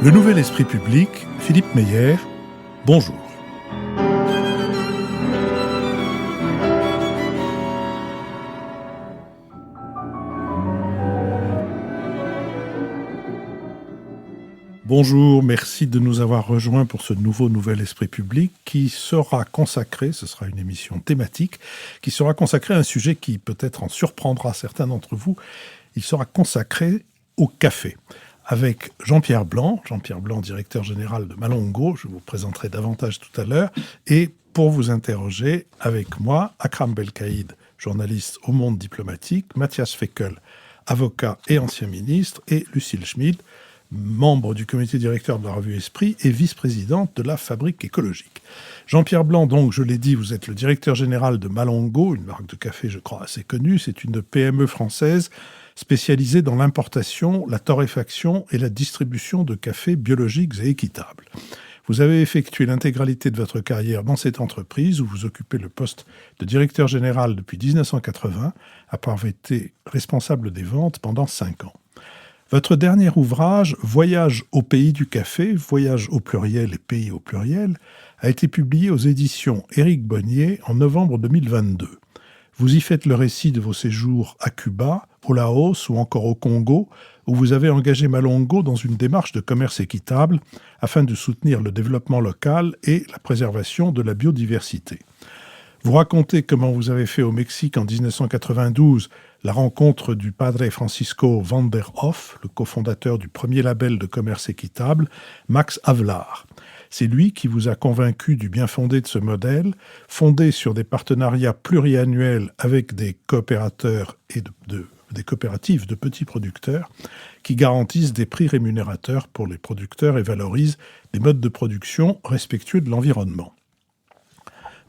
Le Nouvel Esprit Public, Philippe Meyer, bonjour. Bonjour, merci de nous avoir rejoints pour ce nouveau Nouvel Esprit Public qui sera consacré, ce sera une émission thématique, qui sera consacrée à un sujet qui peut-être en surprendra certains d'entre vous. Il sera consacré au café. Avec Jean-Pierre Blanc, directeur général de Malongo, je vous présenterai davantage tout à l'heure, et pour vous interroger avec moi, Akram Belkaïd, journaliste au Monde diplomatique, Mathias Fekl, avocat et ancien ministre, et Lucille Schmid, membre du comité directeur de la revue Esprit et vice-présidente de la Fabrique écologique. Jean-Pierre Blanc, donc, je l'ai dit, vous êtes le directeur général de Malongo, une marque de café, je crois, assez connue. C'est une PME française spécialisée dans l'importation, la torréfaction et la distribution de cafés biologiques et équitables. Vous avez effectué l'intégralité de votre carrière dans cette entreprise où vous occupez le poste de directeur général depuis 1980, après avoir été responsable des ventes pendant 5 ans. Votre dernier ouvrage, Voyage au pays du café, voyage au pluriel et pays au pluriel, a été publié aux éditions Éric Bonnier en novembre 2022. Vous y faites le récit de vos séjours à Cuba, au Laos ou encore au Congo, où vous avez engagé Malongo dans une démarche de commerce équitable afin de soutenir le développement local et la préservation de la biodiversité. Vous racontez comment vous avez fait au Mexique en 1992 la rencontre du padre Francisco van der Hoff, le cofondateur du premier label de commerce équitable, Max Havelaar. C'est lui qui vous a convaincu du bien fondé de ce modèle, fondé sur des partenariats pluriannuels avec des coopérateurs et des coopératives de petits producteurs qui garantissent des prix rémunérateurs pour les producteurs et valorisent des modes de production respectueux de l'environnement.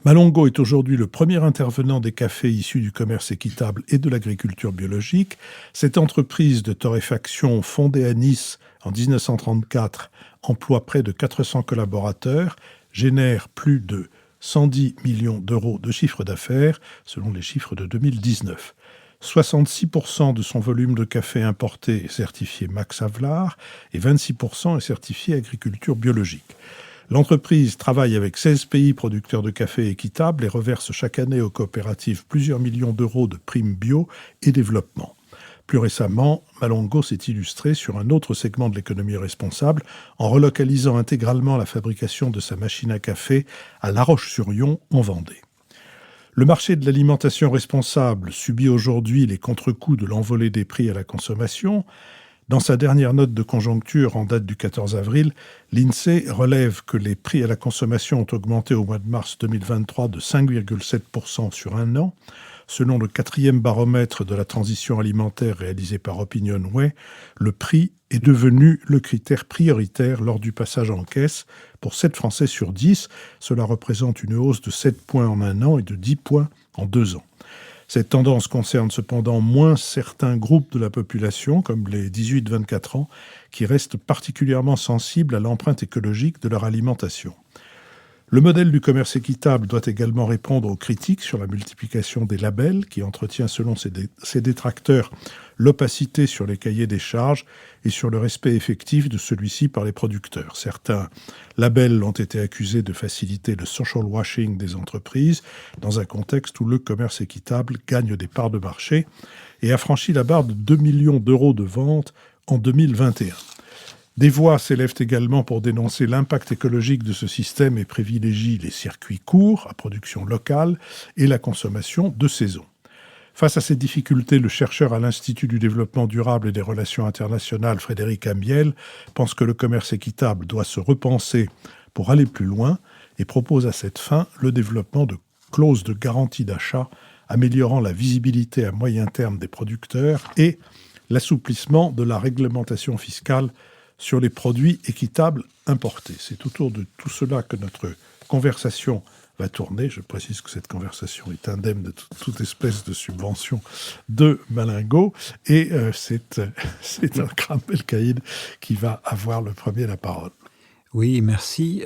Malongo est aujourd'hui le premier intervenant des cafés issus du commerce équitable et de l'agriculture biologique. Cette entreprise de torréfaction fondée à Nice en 1934 emploie près de 400 collaborateurs, génère plus de 110 millions d'euros de chiffre d'affaires selon les chiffres de 2019. 66% de son volume de café importé est certifié Max Havelaar et 26% est certifié agriculture biologique. L'entreprise travaille avec 16 pays producteurs de café équitable et reverse chaque année aux coopératives plusieurs millions d'euros de primes bio et développement. Plus récemment, Malongo s'est illustré sur un autre segment de l'économie responsable en relocalisant intégralement la fabrication de sa machine à café à La Roche-sur-Yon, en Vendée. Le marché de l'alimentation responsable subit aujourd'hui les contre-coups de l'envolée des prix à la consommation. Dans sa dernière note de conjoncture en date du 14 avril, l'INSEE relève que les prix à la consommation ont augmenté au mois de mars 2023 de 5,7% sur un an. Selon le 4e baromètre de la transition alimentaire réalisé par OpinionWay, le prix est devenu le critère prioritaire lors du passage en caisse. Pour 7 Français sur 10, cela représente une hausse de 7 points en un an et de 10 points en 2 ans. Cette tendance concerne cependant moins certains groupes de la population, comme les 18-24 ans, qui restent particulièrement sensibles à l'empreinte écologique de leur alimentation. Le modèle du commerce équitable doit également répondre aux critiques sur la multiplication des labels, qui entretient selon ses détracteurs l'opacité sur les cahiers des charges et sur le respect effectif de celui-ci par les producteurs. Certains labels ont été accusés de faciliter le social washing des entreprises dans un contexte où le commerce équitable gagne des parts de marché et a franchi la barre de 2 millions d'euros de ventes en 2021. Des voix s'élèvent également pour dénoncer l'impact écologique de ce système et privilégient les circuits courts à production locale et la consommation de saison. Face à ces difficultés, le chercheur à l'Institut du développement durable et des relations internationales, Frédéric Amiel, pense que le commerce équitable doit se repenser pour aller plus loin et propose à cette fin le développement de clauses de garantie d'achat améliorant la visibilité à moyen terme des producteurs et l'assouplissement de la réglementation fiscale sur les produits équitables importés. C'est autour de tout cela que notre conversation va tourner. Je précise que cette conversation est indemne de toute espèce de subvention de Malongo. Et c'est Akram Belkaïd qui va avoir le premier la parole. Oui, merci.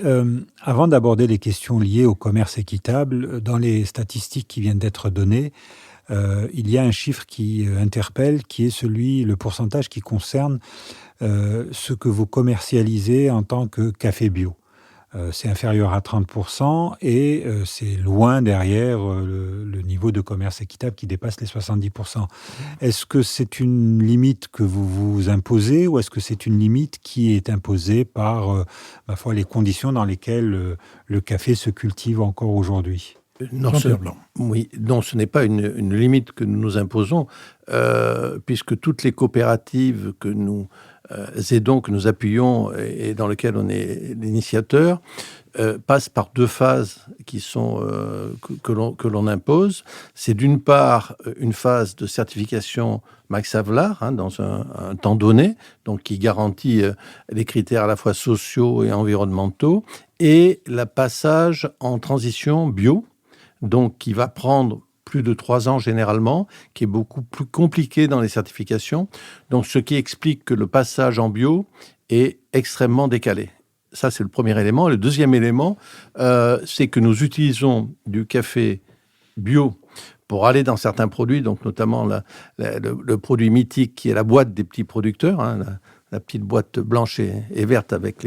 Avant d'aborder les questions liées au commerce équitable, dans les statistiques qui viennent d'être données, il y a un chiffre qui interpelle, qui est le pourcentage qui concerne ce que vous commercialisez en tant que café bio. C'est inférieur à 30% et c'est loin derrière le niveau de commerce équitable qui dépasse les 70%. Est-ce que c'est une limite que vous vous imposez ou est-ce que c'est une limite qui est imposée par ma foi, les conditions dans lesquelles le café se cultive encore aujourd'hui ? Non, Jean-Pierre Blanc. Oui, non, ce n'est pas une limite que nous nous imposons, puisque toutes les coopératives que nous aidons, que nous appuyons et dans lesquelles on est l'initiateur, passent par deux phases qui sont que l'on impose. C'est d'une part une phase de certification Max Havelaar dans un temps donné, donc qui garantit les critères à la fois sociaux et environnementaux, et le passage en transition bio, donc qui va prendre plus de 3 ans généralement, qui est beaucoup plus compliqué dans les certifications. Donc, ce qui explique que le passage en bio est extrêmement décalé. Ça, c'est le premier élément. Le deuxième élément, c'est que nous utilisons du café bio pour aller dans certains produits, donc notamment le produit mythique qui est la boîte des petits producteurs, la petite boîte blanche et verte avec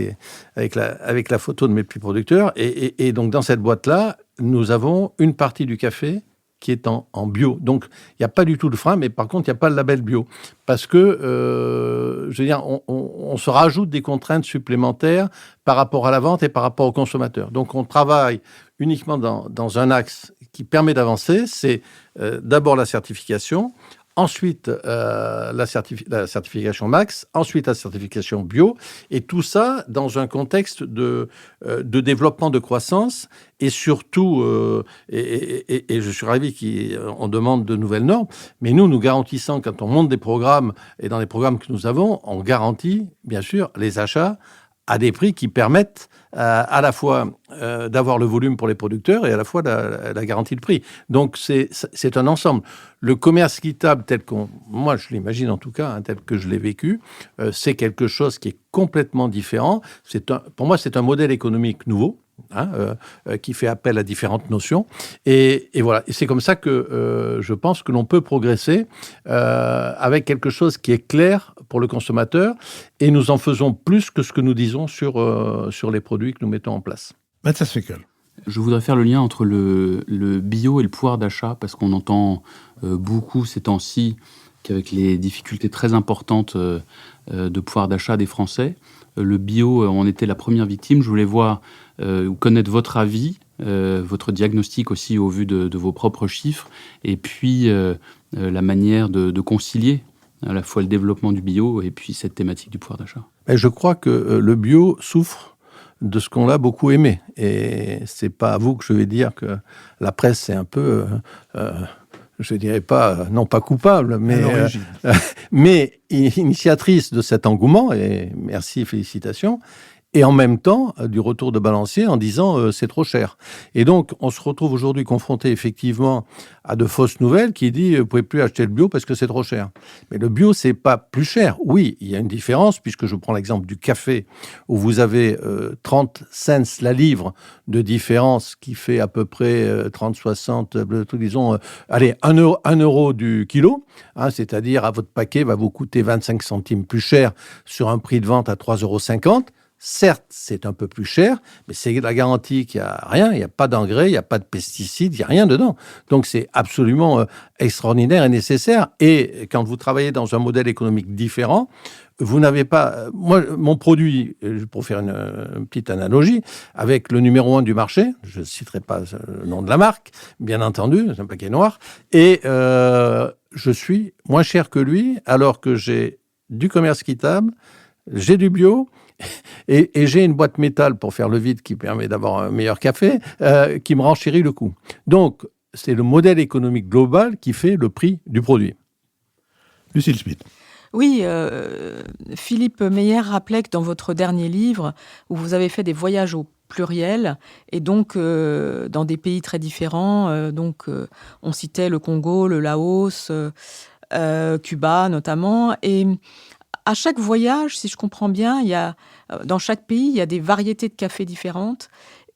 la photo de mes petits producteurs. Et donc, dans cette boîte-là, nous avons une partie du café qui est en bio. Donc, il n'y a pas du tout de frein, mais par contre, il n'y a pas le label bio. Parce que, je veux dire, on se rajoute des contraintes supplémentaires par rapport à la vente et par rapport aux consommateurs. Donc, on travaille uniquement dans un axe qui permet d'avancer. C'est d'abord la certification, ensuite la certification Max, ensuite la certification bio, et tout ça dans un contexte de développement de croissance, et surtout, et je suis ravi qu'on demande de nouvelles normes, mais nous garantissons, quand on monte des programmes, et dans les programmes que nous avons, on garantit, bien sûr, les achats à des prix qui permettent à la fois d'avoir le volume pour les producteurs et à la fois la garantie de prix. Donc, c'est un ensemble. Le commerce équitable, moi je l'imagine en tout cas, tel que je l'ai vécu, c'est quelque chose qui est complètement différent. Pour moi, c'est un modèle économique nouveau, qui fait appel à différentes notions. Et voilà. Et c'est comme ça que je pense que l'on peut progresser avec quelque chose qui est clair pour le consommateur, et nous en faisons plus que ce que nous disons sur les produits que nous mettons en place. Mathias Fekl. Je voudrais faire le lien entre le bio et le pouvoir d'achat, parce qu'on entend beaucoup ces temps-ci qu'avec les difficultés très importantes de pouvoir d'achat des Français, le bio en était la première victime. Je voulais connaître votre avis, votre diagnostic aussi au vu de vos propres chiffres, et puis la manière de concilier à la fois le développement du bio et puis cette thématique du pouvoir d'achat. Et je crois que le bio souffre de ce qu'on l'a beaucoup aimé. Et c'est pas à vous que je vais dire que la presse est un peu, je dirais pas, non pas coupable, mais initiatrice de cet engouement, et merci, félicitations, et en même temps du retour de balancier en disant c'est trop cher. Et donc, on se retrouve aujourd'hui confronté effectivement à de fausses nouvelles qui disent vous pouvez plus acheter le bio parce que c'est trop cher. Mais le bio, c'est pas plus cher. Oui, il y a une différence, puisque je prends l'exemple du café, où vous avez 30 cents la livre de différence, qui fait à peu près 30, 60, disons, allez, 1 euro du kilo, c'est-à-dire à votre paquet va vous coûter 25 centimes plus cher sur un prix de vente à 3,50 €. Certes, c'est un peu plus cher, mais c'est la garantie qu'il n'y a rien, il n'y a pas d'engrais, il n'y a pas de pesticides, il n'y a rien dedans. Donc, c'est absolument extraordinaire et nécessaire. Et quand vous travaillez dans un modèle économique différent, vous n'avez pas... Moi, mon produit, pour faire une petite analogie, avec le numéro 1 du marché, je ne citerai pas le nom de la marque, bien entendu, c'est un paquet noir, et je suis moins cher que lui, alors que j'ai du commerce équitable, j'ai du bio, et j'ai une boîte métal pour faire le vide qui permet d'avoir un meilleur café, qui me renchérit le coût. Donc, c'est le modèle économique global qui fait le prix du produit. Lucille Schmitt. Oui, Philippe Meyer rappelait que dans votre dernier livre, où vous avez fait des voyages au pluriel, et donc dans des pays très différents, on citait le Congo, le Laos, Cuba notamment, et à chaque voyage, si je comprends bien, dans chaque pays, il y a des variétés de café différentes,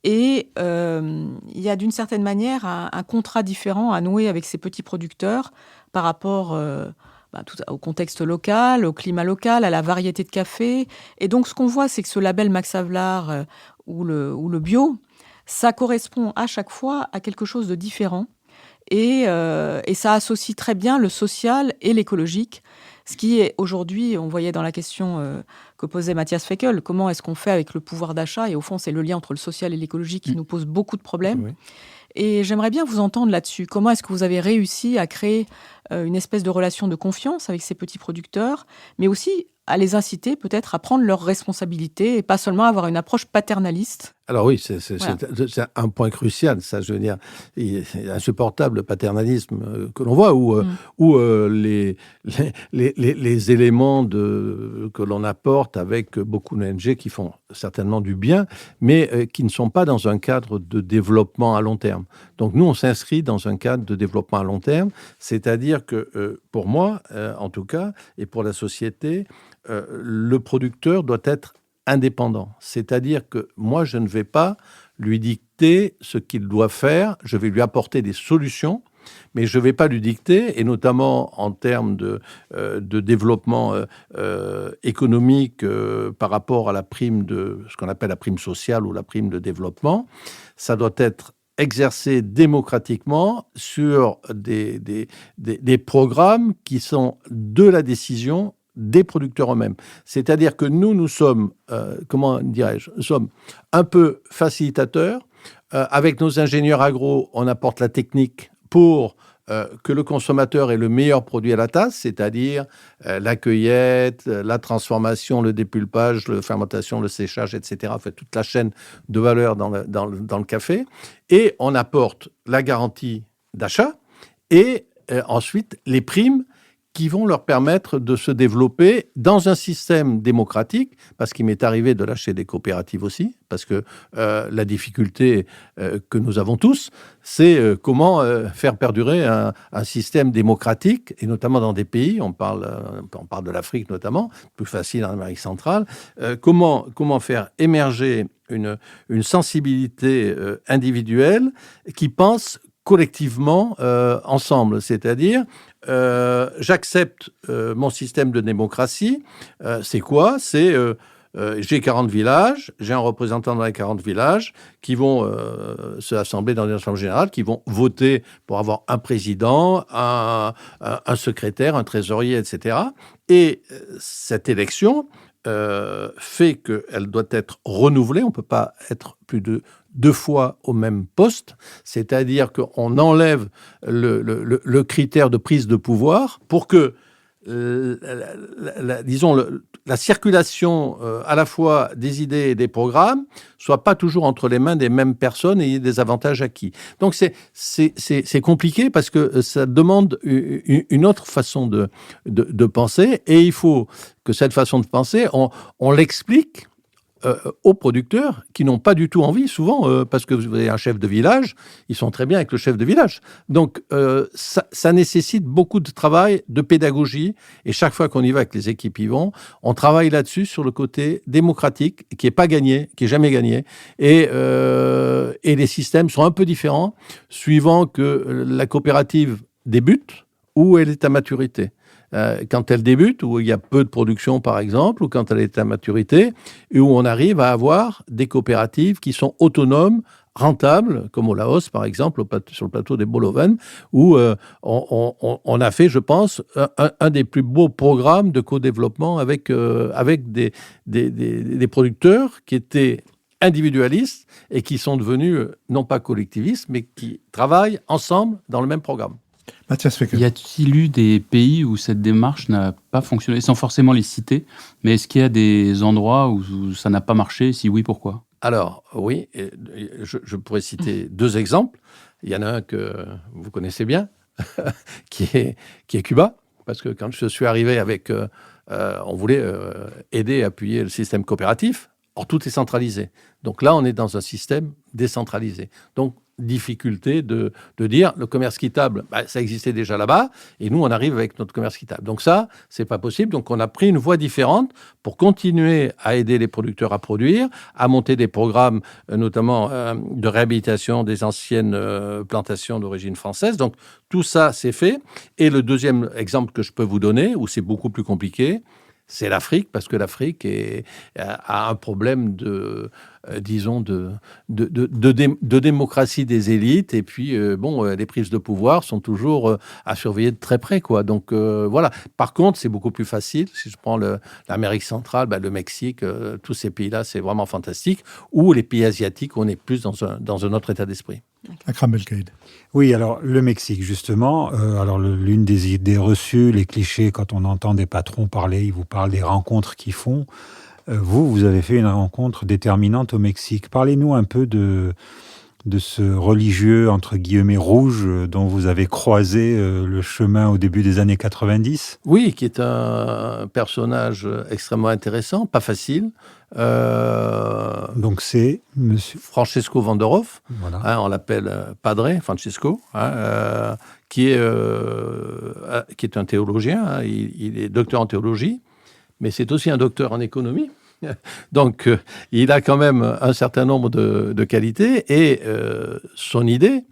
et il y a d'une certaine manière un contrat différent à nouer avec ces petits producteurs par rapport au contexte local, au climat local, à la variété de café. Et donc, ce qu'on voit, c'est que ce label Max Havelaar ou le bio, ça correspond à chaque fois à quelque chose de différent. Et ça associe très bien le social et l'écologique. Ce qui est aujourd'hui, on voyait dans la question que posait Matthias Feckel, comment est-ce qu'on fait avec le pouvoir d'achat? Et au fond, c'est le lien entre le social et l'écologique qui nous pose beaucoup de problèmes. Oui. Et j'aimerais bien vous entendre là-dessus. Comment est-ce que vous avez réussi à créer une espèce de relation de confiance avec ces petits producteurs, mais aussi à les inciter peut-être à prendre leurs responsabilités et pas seulement avoir une approche paternaliste? Alors oui, c'est Voilà. un point crucial, ça, je veux dire. Il y a insupportable paternalisme que l'on voit, où les éléments que l'on apporte avec beaucoup d'ONG qui font certainement du bien, mais qui ne sont pas dans un cadre de développement à long terme. Donc nous, on s'inscrit dans un cadre de développement à long terme, c'est-à-dire que pour moi, en tout cas, et pour la société, le producteur doit être indépendant. C'est-à-dire que moi, je ne vais pas lui dicter ce qu'il doit faire, je vais lui apporter des solutions, mais je ne vais pas lui dicter, et notamment en termes de développement économique par rapport à la prime ce qu'on appelle la prime sociale ou la prime de développement, ça doit être exercé démocratiquement sur des programmes qui sont de la décision des producteurs eux-mêmes. C'est-à-dire que nous sommes, nous sommes un peu facilitateurs. Avec nos ingénieurs agro, on apporte la technique pour que le consommateur ait le meilleur produit à la tasse, c'est-à-dire la cueillette, la transformation, le dépulpage, la fermentation, le séchage, etc. En fait, toute la chaîne de valeur dans le café. Et on apporte la garantie d'achat et ensuite les primes qui vont leur permettre de se développer dans un système démocratique, parce qu'il m'est arrivé de lâcher des coopératives aussi, parce que la difficulté que nous avons tous, c'est comment faire perdurer un système démocratique, et notamment dans des pays, on parle de l'Afrique notamment, plus facile en Amérique centrale, comment faire émerger une sensibilité individuelle qui pense collectivement ensemble, c'est-à-dire j'accepte mon système de démocratie. C'est quoi? C'est j'ai 40 villages, j'ai un représentant dans les 40 villages qui vont se rassembler dans une assemblée générale, qui vont voter pour avoir un président, un secrétaire, un trésorier, etc. Et cette élection fait qu'elle doit être renouvelée. On ne peut pas être plus de 2 fois au même poste, c'est-à-dire qu'on enlève le critère de prise de pouvoir pour que, la circulation à la fois des idées et des programmes soit pas toujours entre les mains des mêmes personnes et des avantages acquis. Donc c'est compliqué parce que ça demande une autre façon de penser, et il faut que cette façon de penser, on l'explique aux producteurs qui n'ont pas du tout envie, souvent, parce que vous avez un chef de village, ils sont très bien avec le chef de village. Donc, ça nécessite beaucoup de travail, de pédagogie, et chaque fois qu'on y va avec les équipes y vont, on travaille là-dessus, sur le côté démocratique, qui n'est pas gagné, qui n'est jamais gagné, et les systèmes sont un peu différents, suivant que la coopérative débute ou elle est à maturité. Quand elle débute, où il y a peu de production par exemple, ou quand elle est à maturité, et où on arrive à avoir des coopératives qui sont autonomes, rentables, comme au Laos par exemple, sur le plateau des Boloven, où on a fait, je pense, un des plus beaux programmes de co-développement avec des producteurs qui étaient individualistes et qui sont devenus non pas collectivistes, mais qui travaillent ensemble dans le même programme. Matthias Feckel. Y a-t-il eu des pays où cette démarche n'a pas fonctionné, sans forcément les citer, mais est-ce qu'il y a des endroits où ça n'a pas marché? Si oui, pourquoi? Alors, oui, je pourrais citer 2 exemples. Il y en a un que vous connaissez bien, qui est Cuba, parce que quand je suis arrivé avec... on voulait aider et appuyer le système coopératif. Or, tout est centralisé. Donc là, on est dans un système décentralisé. Donc, difficulté de dire le commerce équitable, ça existait déjà là-bas, et nous, on arrive avec notre commerce équitable. Donc ça, c'est pas possible. Donc on a pris une voie différente pour continuer à aider les producteurs à produire, à monter des programmes, notamment de réhabilitation des anciennes plantations d'origine française. Donc tout ça, c'est fait. Et le deuxième exemple que je peux vous donner, où c'est beaucoup plus compliqué, c'est l'Afrique, parce que l'Afrique a un problème de démocratie des élites. Et puis, les prises de pouvoir sont toujours à surveiller de très près, quoi. Donc, voilà. Par contre, c'est beaucoup plus facile. Si je prends l'Amérique centrale, le Mexique, tous ces pays-là, c'est vraiment fantastique. Ou les pays asiatiques, on est plus dans un autre état d'esprit. Akram El-Kaïd. Oui, alors le Mexique, justement, l'une des idées reçues, les clichés, quand on entend des patrons parler, ils vous parlent des rencontres qu'ils font. Vous avez fait une rencontre déterminante au Mexique. Parlez-nous un peu de ce religieux, entre guillemets, rouge, dont vous avez croisé le chemin au début des années 90. Oui, qui est un personnage extrêmement intéressant, pas facile. Donc c'est monsieur Francesco Vanderhoff, voilà. On l'appelle Padre Francesco, qui est un théologien. Il est docteur en théologie, mais c'est aussi un docteur en économie. Donc, il a quand même un certain nombre de qualités, et son idée,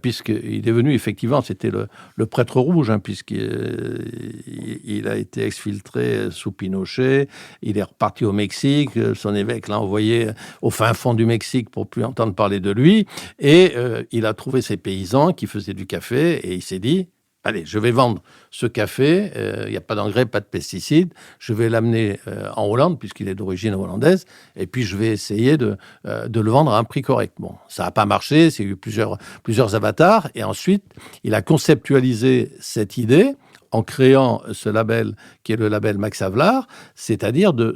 puisqu'il est venu, effectivement, c'était le prêtre rouge, puisqu'il a été exfiltré sous Pinochet, il est reparti au Mexique, son évêque l'a envoyé au fin fond du Mexique pour plus entendre parler de lui, et il a trouvé ces paysans qui faisaient du café, et il s'est dit, allez, je vais vendre ce café, il n'y a pas d'engrais, pas de pesticides, je vais l'amener en Hollande, puisqu'il est d'origine hollandaise, et puis je vais essayer de le vendre à un prix correct. Bon, ça n'a pas marché, il y a eu plusieurs avatars, et ensuite, il a conceptualisé cette idée en créant ce label, qui est le label Max Havelaar, c'est-à-dire de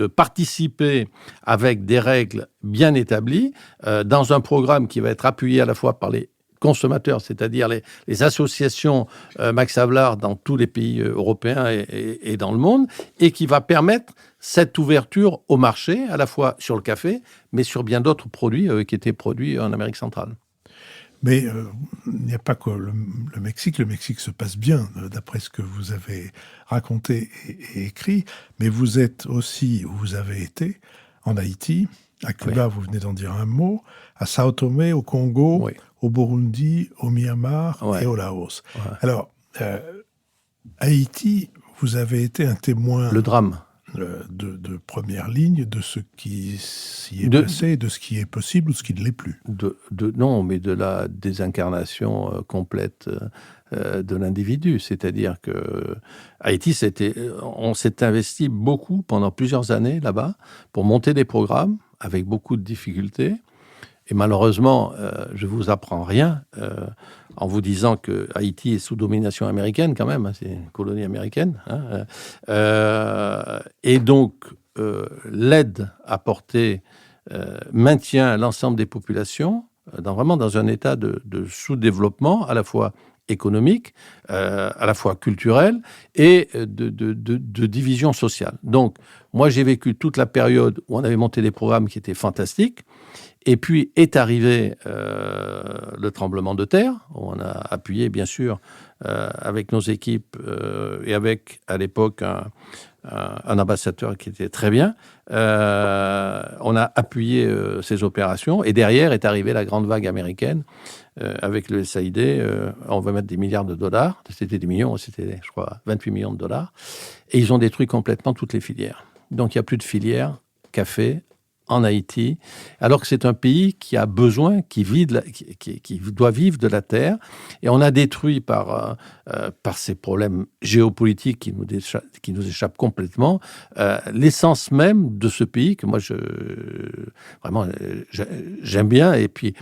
participer avec des règles bien établies dans un programme qui va être appuyé à la fois par les consommateurs, c'est-à-dire les associations Max Havelaar dans tous les pays européens et dans le monde, et qui va permettre cette ouverture au marché, à la fois sur le café, mais sur bien d'autres produits qui étaient produits en Amérique centrale. Mais il n'y a pas que le Mexique. Le Mexique se passe bien, d'après ce que vous avez raconté et écrit. Mais vous avez été en Haïti, à Cuba, oui. Vous venez d'en dire un mot, à Sao Tomé, au Congo, oui. Au Burundi, au Myanmar, oui. Et au Laos. Ouais. Alors, Haïti, vous avez été un témoin... Le drame. De première ligne de ce qui s'y est passé, de ce qui est possible ou ce qui ne l'est plus. Non, mais de la désincarnation complète de l'individu. C'est-à-dire que Haïti, on s'est investi beaucoup pendant plusieurs années là-bas pour monter des programmes avec beaucoup de difficultés. Et malheureusement, je ne vous apprends rien en vous disant que Haïti est sous domination américaine quand même, c'est une colonie américaine. Et donc, l'aide apportée maintient l'ensemble des populations vraiment dans un état de sous-développement, à la fois économique, à la fois culturel et de division sociale. Donc, moi, j'ai vécu toute la période où on avait monté des programmes qui étaient fantastiques. Et puis est arrivé le tremblement de terre, où on a appuyé, bien sûr, avec nos équipes et avec, à l'époque, un ambassadeur qui était très bien. On a appuyé ces opérations. Et derrière est arrivée la grande vague américaine avec le USAID. On va mettre des milliards de dollars. C'était des millions, c'était, je crois, 28 millions de dollars. Et ils ont détruit complètement toutes les filières. Donc, il n'y a plus de filière café en Haïti, alors que c'est un pays qui a besoin, qui doit vivre de la terre. Et on a détruit par ces problèmes géopolitiques qui nous échappent complètement, l'essence même de ce pays que moi, vraiment, j'aime bien. Et puis,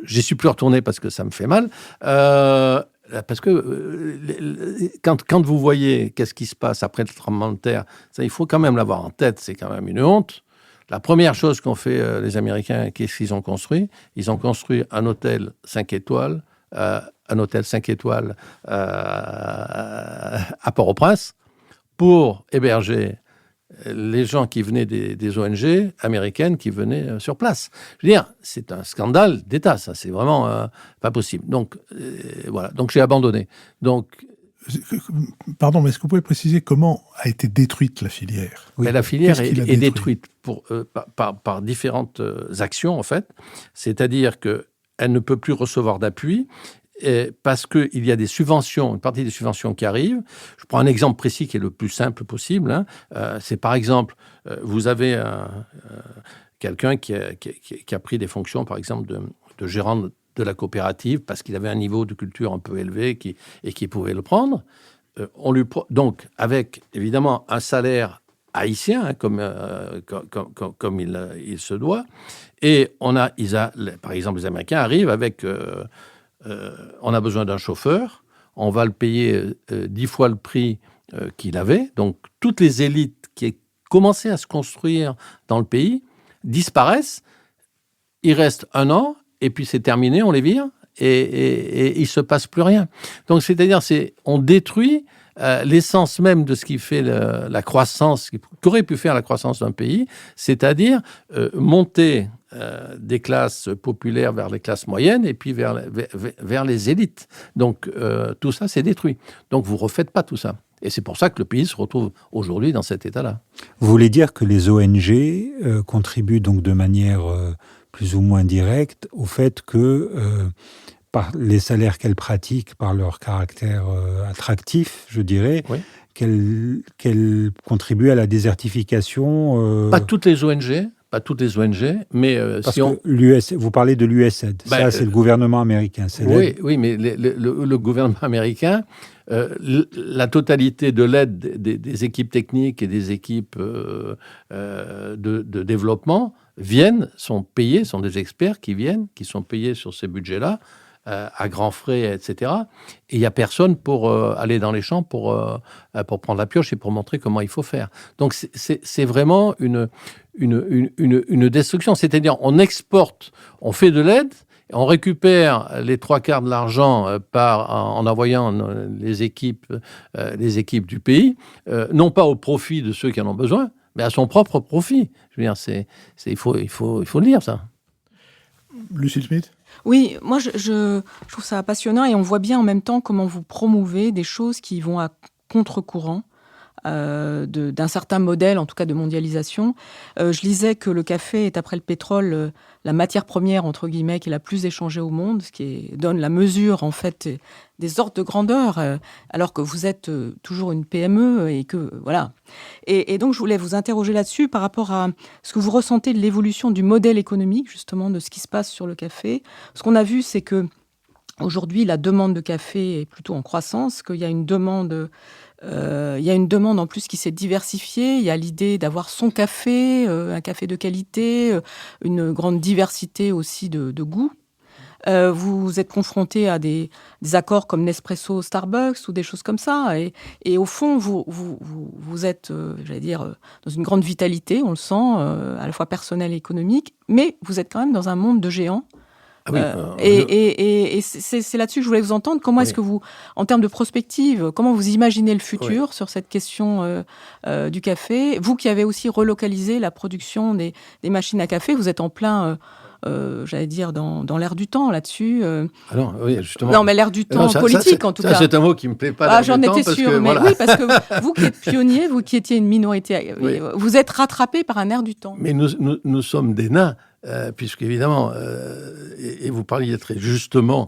j'y suis plus retourné parce que ça me fait mal. Parce que quand vous voyez qu'est-ce qui se passe après le tremblement de terre, ça, il faut quand même l'avoir en tête, c'est quand même une honte. La première chose qu'ont fait les Américains, qu'est-ce qu'ils ont construit ? Ils ont construit un hôtel 5 étoiles, à Port-au-Prince pour héberger les gens qui venaient des ONG américaines qui venaient sur place. Je veux dire, c'est un scandale d'État, ça, c'est vraiment pas possible. Donc, voilà, donc j'ai abandonné. Donc, pardon, mais est-ce que vous pouvez préciser comment a été détruite la filière ? Mais la filière Qu'est-ce qui l'a est détruite détruite par différentes actions, en fait. C'est-à-dire qu'elle ne peut plus recevoir d'appui parce qu'il y a des subventions, une partie des subventions qui arrivent. Je prends un exemple précis qui est le plus simple possible. Hein. C'est par exemple, vous avez quelqu'un qui a pris des fonctions, par exemple, de gérant de la coopérative parce qu'il avait un niveau de culture un peu élevé et qui pouvait le prendre. Donc, avec évidemment un salaire haïtien, hein, comme il se doit, et par exemple, les Américains arrivent avec... on a besoin d'un chauffeur, on va le payer 10 fois le prix qu'il avait. Donc, toutes les élites qui commençaient à se construire dans le pays disparaissent. Il reste 1 an, et puis c'est terminé, on les vire, et il ne se passe plus rien. Donc, c'est-à-dire, on détruit l'essence même de ce qui fait la croissance, qu'aurait pu faire la croissance d'un pays, c'est-à-dire monter des classes populaires vers les classes moyennes et puis vers les élites. Donc, tout ça, c'est détruit. Donc, vous ne refaites pas tout ça. Et c'est pour ça que le pays se retrouve aujourd'hui dans cet état-là. Vous voulez dire que les ONG contribuent donc de manière plus ou moins directe au fait que par les salaires qu'elles pratiquent, par leur caractère attractif, je dirais, oui, qu'elles contribuent à la désertification Pas toutes les ONG, mais parce que vous parlez de l'USAID. Ça, c'est le gouvernement américain. Oui, mais le gouvernement américain, la totalité de l'aide des équipes techniques et des équipes de développement sont payés, sont des experts qui sont payés sur ces budgets-là, à grands frais, etc. Et il n'y a personne pour aller dans les champs pour prendre la pioche et pour montrer comment il faut faire. Donc, c'est vraiment une destruction. C'est-à-dire, on exporte, on fait de l'aide, on récupère les 3/4 de l'argent en envoyant les équipes du pays, non pas au profit de ceux qui en ont besoin, mais à son propre profit. Je veux dire, il faut le dire, ça. Lucille Smith ? Oui, moi je trouve ça passionnant et on voit bien en même temps comment vous promouvez des choses qui vont à contre-courant d'un certain modèle, en tout cas de mondialisation. Je lisais que le café est, après le pétrole, la matière première, entre guillemets, qui est la plus échangée au monde, ce qui donne la mesure, en fait, des ordres de grandeur, alors que vous êtes toujours une PME et que, voilà. Et donc, je voulais vous interroger là-dessus par rapport à ce que vous ressentez de l'évolution du modèle économique, justement, de ce qui se passe sur le café. Ce qu'on a vu, c'est que aujourd'hui, la demande de café est plutôt en croissance, qu'il y a une demande... il y a une demande en plus qui s'est diversifiée. Il y a l'idée d'avoir son café, un café de qualité, une grande diversité aussi de goûts. Vous êtes confronté à des accords comme Nespresso, Starbucks ou des choses comme ça. Et au fond, vous êtes, j'allais dire, dans une grande vitalité, on le sent, à la fois personnelle et économique. Mais vous êtes quand même dans un monde de géants. Ah oui, et c'est là-dessus que je voulais vous entendre. Comment est-ce que vous, en termes de prospective, comment vous imaginez le futur sur cette question du café ? Vous qui avez aussi relocalisé la production des machines à café, vous êtes en plein, j'allais dire, dans l'air du temps là-dessus. Alors, oui, justement. Non, mais l'air du temps politique, en tout cas. C'est un mot qui ne me plaît pas. J'en étais sûre. Mais oui, parce que vous qui êtes pionnier, vous qui étiez une minorité, vous êtes rattrapé par un air du temps. Mais nous sommes des nains. Puisqu'évidemment, et vous parliez très justement,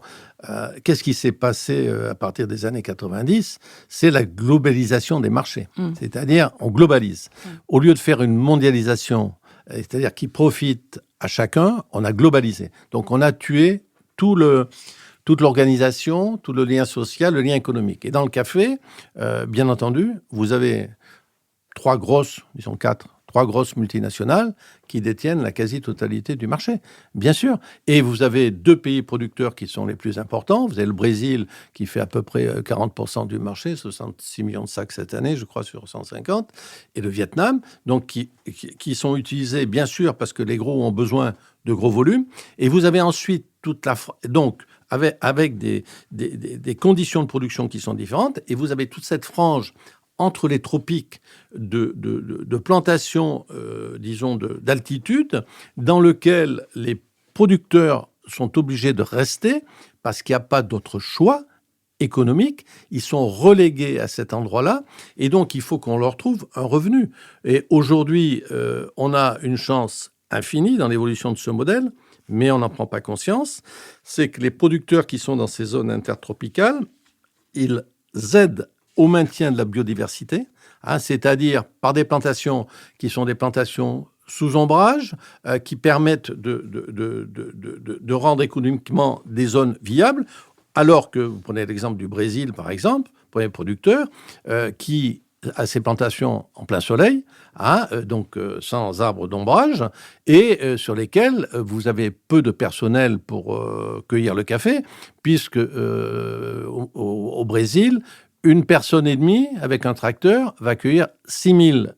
qu'est-ce qui s'est passé à partir des années 90 ? C'est la globalisation des marchés. C'est-à-dire, on globalise. Au lieu de faire une mondialisation, c'est-à-dire qui profite à chacun, on a globalisé. Donc, on a tué toute l'organisation, tout le lien social, le lien économique. Et dans le café, bien entendu, vous avez 3 grosses multinationales qui détiennent la quasi-totalité du marché, bien sûr. Et vous avez 2 pays producteurs qui sont les plus importants. Vous avez le Brésil qui fait à peu près 40% du marché, 66 millions de sacs cette année, je crois, sur 150, et le Vietnam, donc qui sont utilisés, bien sûr, parce que les gros ont besoin de gros volumes. Et vous avez ensuite donc avec des conditions de production qui sont différentes, et vous avez toute cette frange entre les tropiques de plantations, disons, d'altitude, dans lequel les producteurs sont obligés de rester parce qu'il n'y a pas d'autre choix économique. Ils sont relégués à cet endroit-là et donc il faut qu'on leur trouve un revenu. Et aujourd'hui, on a une chance infinie dans l'évolution de ce modèle, mais on n'en prend pas conscience. C'est que les producteurs qui sont dans ces zones intertropicales, ils aident au maintien de la biodiversité, c'est-à-dire par des plantations qui sont des plantations sous ombrage, qui permettent de rendre économiquement des zones viables, alors que, vous prenez l'exemple du Brésil, par exemple, premier producteur, qui a ses plantations en plein soleil, donc sans arbres d'ombrage, et sur lesquels vous avez peu de personnel pour cueillir le café, puisque au Brésil, une personne et demie avec un tracteur va cueillir 6000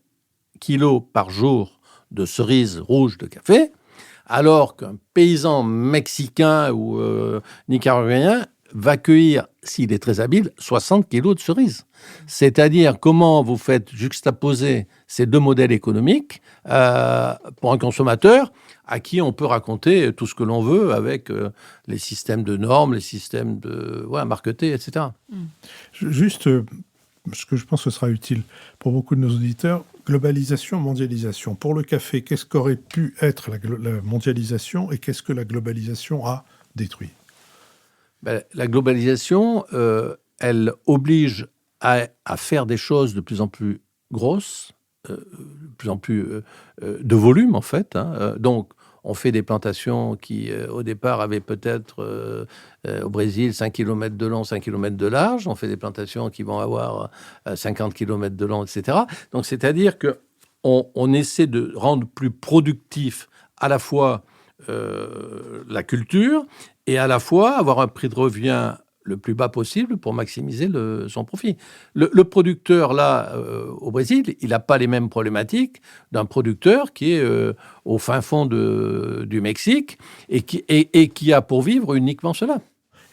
kilos par jour de cerises rouges de café, alors qu'un paysan mexicain ou nicaraguayen va cueillir, s'il est très habile, 60 kilos de cerises. C'est-à-dire comment vous faites juxtaposer ces deux modèles économiques pour un consommateur à qui on peut raconter tout ce que l'on veut avec les systèmes de normes, les systèmes de marketés, etc. Juste, ce que je pense que ce sera utile pour beaucoup de nos auditeurs, globalisation, mondialisation. Pour le café, qu'est-ce qu'aurait pu être la mondialisation et qu'est-ce que la globalisation a détruit ? La globalisation, elle oblige à faire des choses de plus en plus grosses, de plus en plus de volume, en fait. Donc, on fait des plantations qui, au départ, avaient peut-être, au Brésil, 5 km de long, 5 km de large. On fait des plantations qui vont avoir 50 km de long, etc. Donc, c'est-à-dire qu'on essaie de rendre plus productif à la fois la culture et à la fois avoir un prix de revient le plus bas possible pour maximiser son profit. Le producteur, là, au Brésil, il n'a pas les mêmes problématiques d'un producteur qui est au fin fond du Mexique et qui a pour vivre uniquement cela.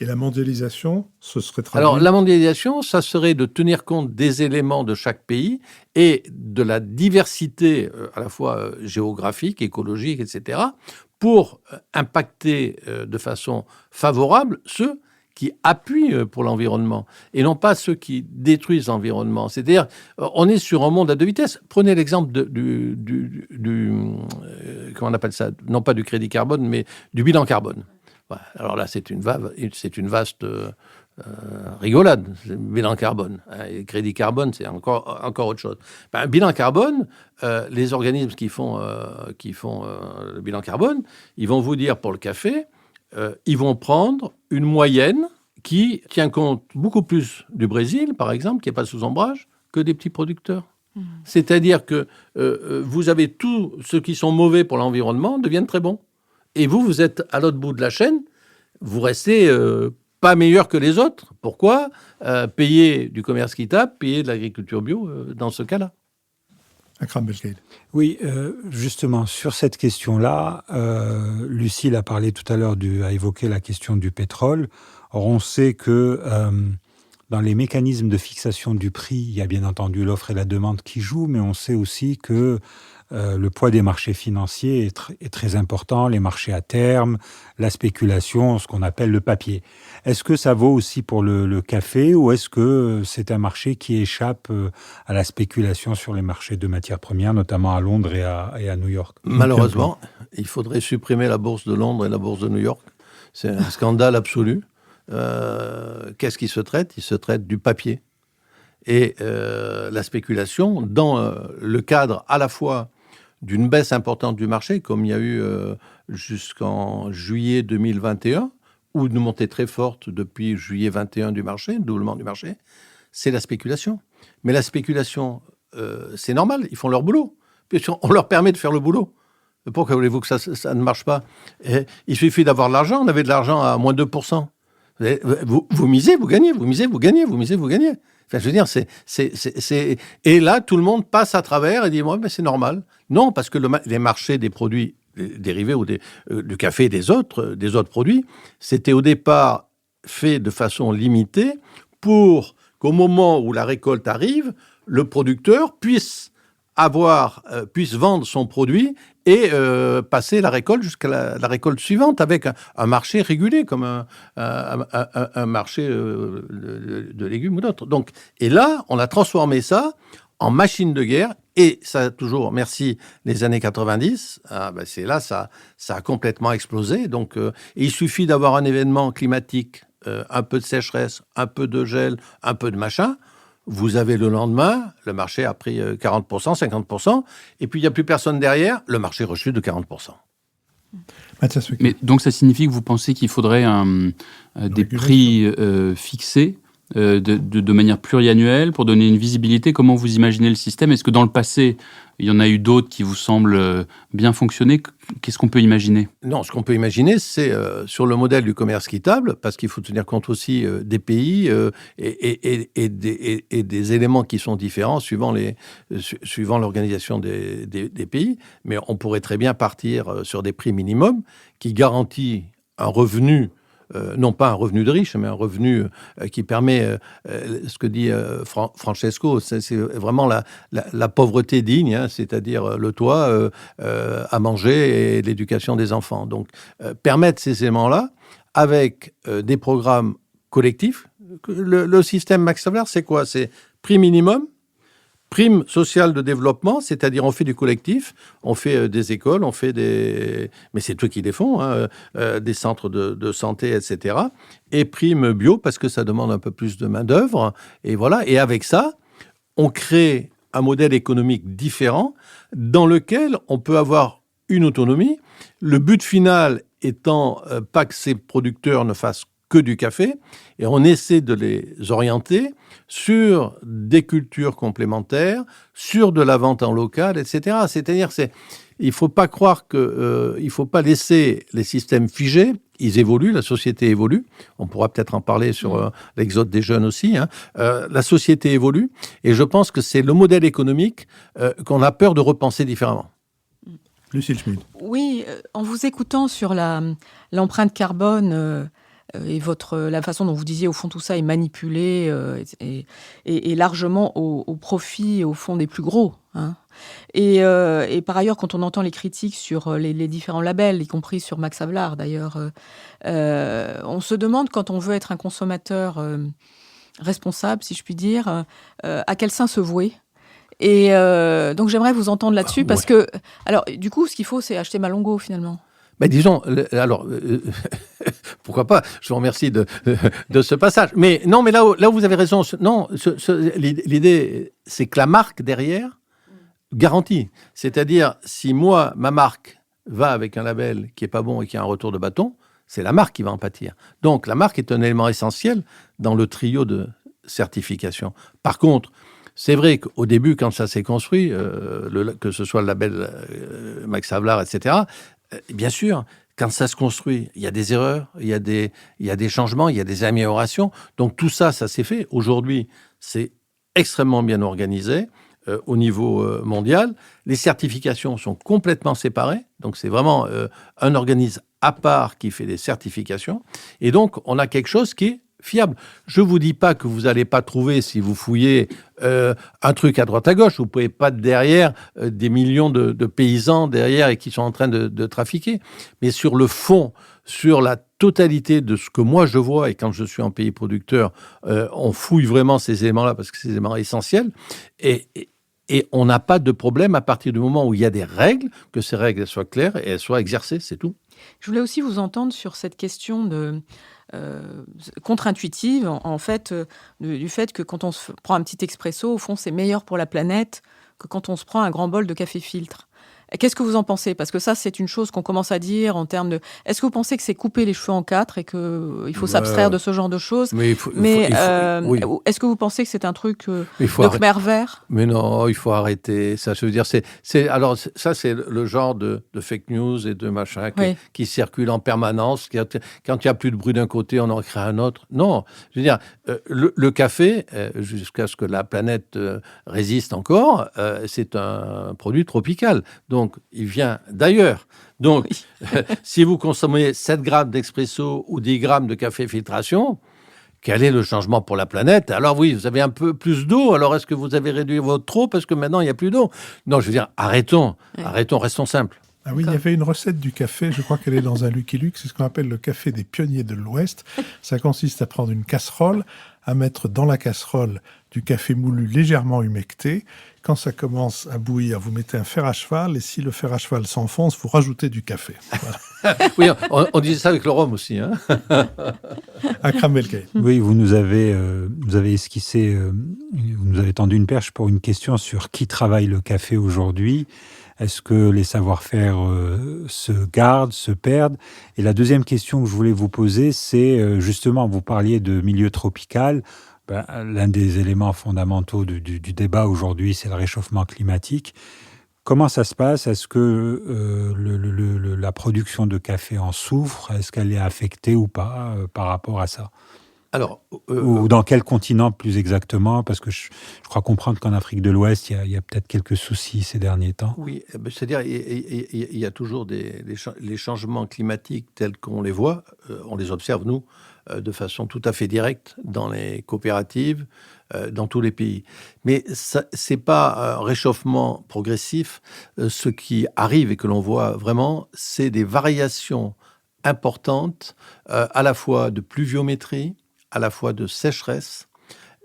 Et la mondialisation, ce serait traduit... Alors, la mondialisation, ça serait de tenir compte des éléments de chaque pays et de la diversité à la fois géographique, écologique, etc., pour impacter de façon favorable ceux qui appuient pour l'environnement et non pas ceux qui détruisent l'environnement. C'est-à-dire, on est sur un monde à deux vitesses. Prenez l'exemple comment on appelle ça ? Non pas du crédit carbone, mais du bilan carbone. Voilà. Alors là, c'est une vaste rigolade, le bilan carbone. Et crédit carbone, c'est encore autre chose. Bilan carbone, les organismes qui font le bilan carbone, ils vont vous dire pour le café, ils vont prendre une moyenne qui tient compte beaucoup plus du Brésil, par exemple, qui n'est pas sous ombrage, que des petits producteurs. C'est-à-dire que vous avez tous ceux qui sont mauvais pour l'environnement deviennent très bons. Et vous êtes à l'autre bout de la chaîne, vous restez pas meilleur que les autres. Pourquoi payer du commerce équitable, payer de l'agriculture bio dans ce cas-là ? Akram Belkaïd. Oui, justement, sur cette question-là, Lucile a parlé tout à l'heure, a évoqué la question du pétrole. Or, on sait que dans les mécanismes de fixation du prix, il y a bien entendu l'offre et la demande qui jouent, mais on sait aussi que le poids des marchés financiers est très important, les marchés à terme, la spéculation, ce qu'on appelle le papier. Est-ce que ça vaut aussi pour le café ou est-ce que c'est un marché qui échappe à la spéculation sur les marchés de matières premières, notamment à Londres et à New York ? Malheureusement, il faudrait supprimer la bourse de Londres et la bourse de New York. C'est un scandale absolu. Qu'est-ce qui se traite ? Il se traite du papier. Et la spéculation, dans le cadre à la fois d'une baisse importante du marché, comme il y a eu jusqu'en juillet 2021, ou une montée très forte depuis juillet 21 du marché, doublement du marché, c'est la spéculation. Mais la spéculation, c'est normal, ils font leur boulot. On leur permet de faire le boulot. Pourquoi voulez-vous que ça ne marche pas ? Il suffit d'avoir de l'argent, on avait de l'argent à moins 2%. Vous misez, vous gagnez, vous misez, vous gagnez, vous misez, vous gagnez. Enfin, je veux dire, Et là, tout le monde passe à travers et dit, ouais, mais c'est normal. Non, parce que les marchés des produits dérivés ou du café et des autres produits, c'était au départ fait de façon limitée pour qu'au moment où la récolte arrive, le producteur puisse vendre son produit et passer la récolte jusqu'à la récolte suivante avec un marché régulé comme un marché de légumes ou d'autres. Donc, et là, on a transformé ça en machine de guerre et ça a toujours, merci les années 90, c'est là, ça a complètement explosé. Donc, il suffit d'avoir un événement climatique, un peu de sécheresse, un peu de gel, un peu de machin. Vous avez le lendemain, le marché a pris 40%, 50%, et puis il n'y a plus personne derrière, le marché rechute de 40%. Mais donc ça signifie que vous pensez qu'il faudrait des prix fixés de manière pluriannuelle pour donner une visibilité. Comment vous imaginez le système? Est-ce que dans le passé, il y en a eu d'autres qui vous semblent bien fonctionner? Qu'est-ce qu'on peut imaginer? Non, ce qu'on peut imaginer, c'est sur le modèle du commerce équitable, parce qu'il faut tenir compte aussi des pays et des éléments qui sont différents suivant l'organisation des pays. Mais on pourrait très bien partir sur des prix minimums qui garantissent un revenu, non pas un revenu de riche, mais un revenu qui permet, ce que dit Francesco, c'est vraiment la pauvreté digne, hein, c'est-à-dire le toit, à manger et l'éducation des enfants. Donc, permettre ces éléments-là avec des programmes collectifs. Le système Max Havelaar, c'est quoi? C'est prix minimum, prime sociale de développement, c'est-à-dire on fait du collectif, on fait des écoles, on fait des... Mais c'est eux qui les font, hein, des centres de santé, etc. Et prime bio, parce que ça demande un peu plus de main-d'œuvre. Et voilà. Et avec ça, on crée un modèle économique différent dans lequel on peut avoir une autonomie. Le but final étant pas que ces producteurs ne fassent que du café, et on essaie de les orienter sur des cultures complémentaires, sur de la vente en local, etc. C'est-à-dire, il ne faut pas croire il ne faut pas laisser les systèmes figés. Ils évoluent, la société évolue. On pourra peut-être en parler sur l'exode des jeunes aussi. Hein. La société évolue, et je pense que c'est le modèle économique qu'on a peur de repenser différemment. Lucille Schmid. Oui, en vous écoutant sur l'empreinte carbone... et la façon dont vous disiez, au fond, tout ça est manipulé et largement au profit, au fond, des plus gros. Hein. Et par ailleurs, quand on entend les critiques sur les différents labels, y compris sur Max Havelaar d'ailleurs, on se demande, quand on veut être un consommateur responsable, si je puis dire, à quel saint se vouer. Et donc j'aimerais vous entendre là-dessus, parce que, alors, du coup, ce qu'il faut, c'est acheter Malongo, finalement. Ben disons, pourquoi pas? Je vous remercie de ce passage. Mais non, mais là où vous avez raison, l'idée, c'est que la marque derrière garantit. C'est-à-dire, si moi, ma marque va avec un label qui est pas bon et qui a un retour de bâton, c'est la marque qui va en pâtir. Donc, la marque est un élément essentiel dans le trio de certification. Par contre, c'est vrai qu'au début, quand ça s'est construit, que ce soit le label Max Havelaar, etc., bien sûr, quand ça se construit, il y a des erreurs, il y a des changements, il y a des améliorations. Donc tout ça, ça s'est fait. Aujourd'hui, c'est extrêmement bien organisé au niveau mondial. Les certifications sont complètement séparées. Donc c'est vraiment un organisme à part qui fait des certifications. Et donc, on a quelque chose qui est fiable. Je ne vous dis pas que vous n'allez pas trouver, si vous fouillez un truc à droite à gauche, vous ne pouvez pas derrière des millions de paysans derrière et qui sont en train de trafiquer. Mais sur le fond, sur la totalité de ce que moi je vois, et quand je suis en pays producteur, on fouille vraiment ces éléments-là parce que c'est des éléments essentiels. Et on n'a pas de problème à partir du moment où il y a des règles, que ces règles soient claires et elles soient exercées, c'est tout. Je voulais aussi vous entendre sur cette question contre-intuitive, en fait, du fait que quand on se prend un petit expresso, au fond, c'est meilleur pour la planète que quand on se prend un grand bol de café filtre. Qu'est-ce que vous en pensez? Parce que ça, c'est une chose qu'on commence à dire en termes de... Est-ce que vous pensez que c'est couper les cheveux en quatre et qu'il faut s'abstraire de ce genre de choses? Oui. Est-ce que vous pensez que c'est un truc de Khmer vert? Mais non, il faut arrêter. Ça, je veux dire, alors, ça, c'est le genre de fake news et de machin qui circule en permanence. Quand il n'y a plus de bruit d'un côté, on en crée un autre. Non, je veux dire, le café, jusqu'à ce que la planète résiste encore, c'est un produit tropical. Donc, il vient d'ailleurs. Donc, si vous consommez 7 grammes d'expresso ou 10 grammes de café filtration, quel est le changement pour la planète? Alors oui, vous avez un peu plus d'eau, alors est-ce que vous avez réduit votre eau parce que maintenant il n'y a plus d'eau? Non, je veux dire, arrêtons, restons simples. Ah oui, il y avait une recette du café, je crois qu'elle est dans un Lucky Luke, c'est ce qu'on appelle le café des pionniers de l'Ouest. Ça consiste à prendre une casserole, à mettre dans la casserole du café moulu légèrement humecté. Quand ça commence à bouillir, vous mettez un fer à cheval, et si le fer à cheval s'enfonce, vous rajoutez du café. Voilà. Oui, on disait ça avec le rhum aussi. Hein. Akram Belkay. Oui, vous nous avez esquissé, vous nous avez tendu une perche pour une question sur qui travaille le café aujourd'hui. Est-ce que les savoir-faire se gardent, se perdent? Et la deuxième question que je voulais vous poser, c'est justement, vous parliez de milieu tropical. L'un des éléments fondamentaux du débat aujourd'hui, c'est le réchauffement climatique. Comment ça se passe? Est-ce que la production de café en souffre? Est-ce qu'elle est affectée ou pas par rapport à ça? Alors, ou dans quel continent plus exactement? Parce que je crois comprendre qu'en Afrique de l'Ouest, il y a peut-être quelques soucis ces derniers temps. Oui, c'est-à-dire il y a toujours les changements climatiques tels qu'on les voit, on les observe, nous, de façon tout à fait directe dans les coopératives, dans tous les pays. Mais ce n'est pas un réchauffement progressif. Ce qui arrive et que l'on voit vraiment, c'est des variations importantes, à la fois de pluviométrie, à la fois de sécheresse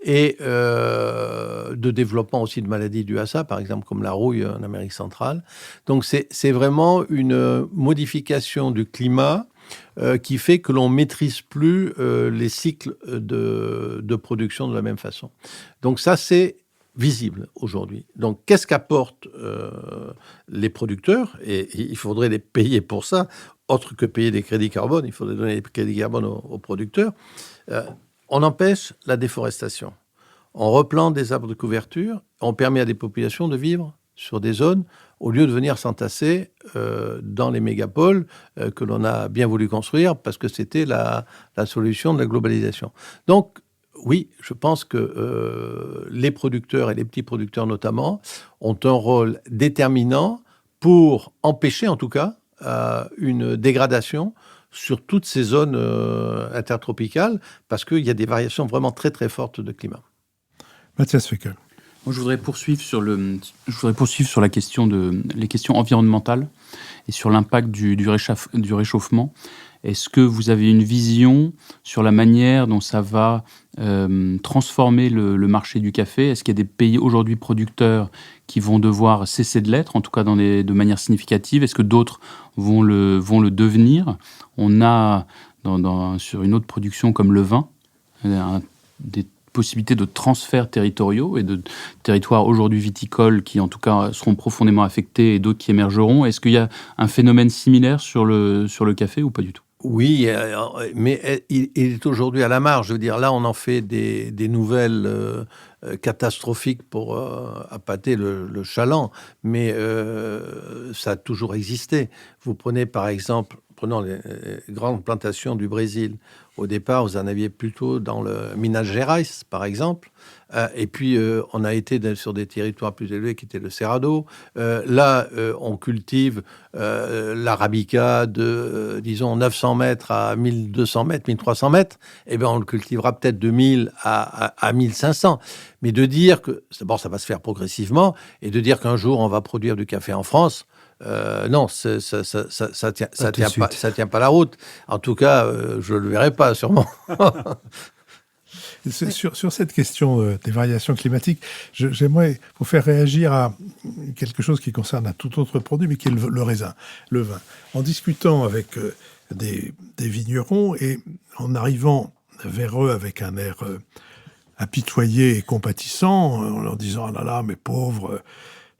et de développement aussi de maladies dues à ça, par exemple comme la rouille en Amérique centrale. Donc c'est vraiment une modification du climat qui fait que l'on ne maîtrise plus les cycles de production de la même façon. Donc ça, c'est visible aujourd'hui. Donc qu'est-ce qu'apportent les producteurs? Et il faudrait les payer pour ça, autre que payer des crédits carbone, il faudrait donner des crédits carbone aux producteurs. On empêche la déforestation. On replante des arbres de couverture. On permet à des populations de vivre sur des zones au lieu de venir s'entasser dans les mégapoles que l'on a bien voulu construire parce que c'était la solution de la globalisation. Donc, oui, je pense que les producteurs et les petits producteurs notamment ont un rôle déterminant pour empêcher en tout cas une dégradation sur toutes ces zones intertropicales, parce qu'il y a des variations vraiment très très fortes de climat. Mathias Feckel. Moi, je voudrais poursuivre sur la question les questions environnementales et sur l'impact du réchauffement. Est-ce que vous avez une vision sur la manière dont ça va transformer le marché du café? Est-ce qu'il y a des pays aujourd'hui producteurs qui vont devoir cesser de l'être, en tout cas de manière significative? Est-ce que d'autres vont le devenir? On a, sur une autre production comme le vin, des possibilités de transferts territoriaux et de territoires aujourd'hui viticoles qui, en tout cas, seront profondément affectés et d'autres qui émergeront. Est-ce qu'il y a un phénomène similaire sur le café ou pas du tout? Oui, mais il est aujourd'hui à la marge. Je veux dire, là, on en fait des nouvelles catastrophiques pour appâter le chaland, mais ça a toujours existé. Vous prenez, par exemple, prenons les grandes plantations du Brésil. Au départ, vous en aviez plutôt dans le Minas Gerais, par exemple. Et puis, on a été sur des territoires plus élevés qui étaient le Cerrado. Là, on cultive l'arabica de, disons, 900 mètres à 1200 mètres, 1300 mètres. Eh bien, on le cultivera peut-être de 1000 à 1500. Mais de dire que, d'abord, ça va se faire progressivement, et de dire qu'un jour, on va produire du café en France, non, ça tient pas la route. En tout cas, je le verrai pas, sûrement. Sur cette question des variations climatiques, j'aimerais vous faire réagir à quelque chose qui concerne un tout autre produit, mais qui est le raisin, le vin. En discutant avec des vignerons et en arrivant vers eux avec un air apitoyé et compatissant, en leur disant « Ah là là, mes pauvres,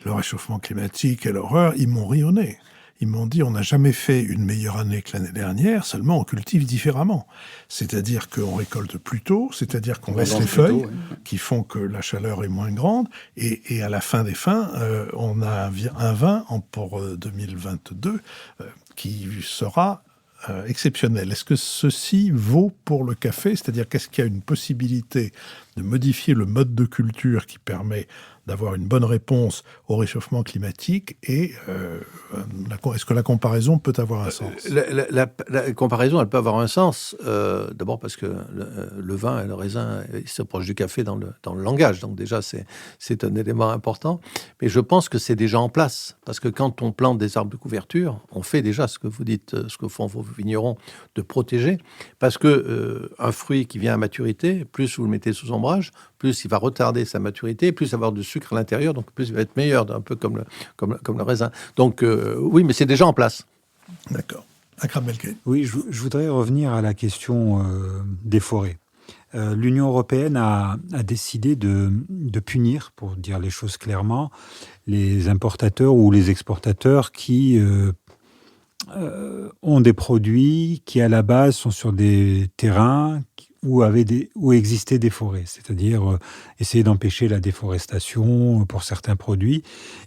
le réchauffement climatique, quelle horreur !» ils m'ont ri au nez. Ils m'ont dit, on n'a jamais fait une meilleure année que l'année dernière, seulement on cultive différemment. C'est-à-dire qu'on récolte plus tôt, c'est-à-dire qu'on laisse les feuilles qui font que la chaleur est moins grande, et à la fin des fins, on a un vin pour 2022 qui sera exceptionnel. Est-ce que ceci vaut pour le café? C'est-à-dire qu'est-ce qu'il y a une possibilité de modifier le mode de culture qui permet d'avoir une bonne réponse au réchauffement climatique et est-ce que la comparaison peut avoir un sens? La comparaison, elle peut avoir un sens. D'abord parce que le vin et le raisin, ils s'approchent du café dans le langage. Donc déjà, c'est un élément important. Mais je pense que c'est déjà en place. Parce que quand on plante des arbres de couverture, on fait déjà ce que vous dites, ce que font vos vignerons, de protéger. Parce que un fruit qui vient à maturité, plus vous le mettez sous ombrage, plus il va retarder sa maturité, plus il va avoir du sucre à l'intérieur, donc plus il va être meilleur, un peu comme le raisin. Donc oui, mais c'est déjà en place. D'accord. Akram Belkacem. Oui, je voudrais revenir à la question des forêts. L'Union européenne a décidé de punir, pour dire les choses clairement, les importateurs ou les exportateurs qui ont des produits qui, à la base, sont sur des terrains où existaient des forêts, c'est-à-dire essayer d'empêcher la déforestation pour certains produits.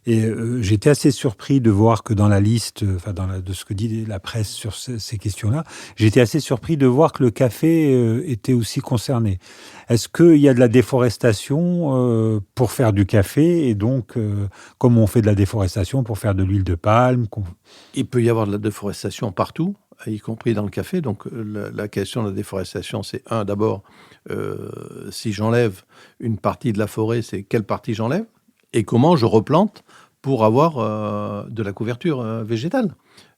Et j'étais assez surpris de voir que dans la liste, de ce que dit la presse sur ces questions-là, j'étais assez surpris de voir que le café était aussi concerné. Est-ce qu'il y a de la déforestation pour faire du café et donc, comme on fait de la déforestation pour faire de l'huile de palme? Il peut y avoir de la déforestation partout, y compris dans le café. Donc la question de la déforestation, c'est d'abord, si j'enlève une partie de la forêt, c'est quelle partie j'enlève et comment je replante pour avoir de la couverture végétale.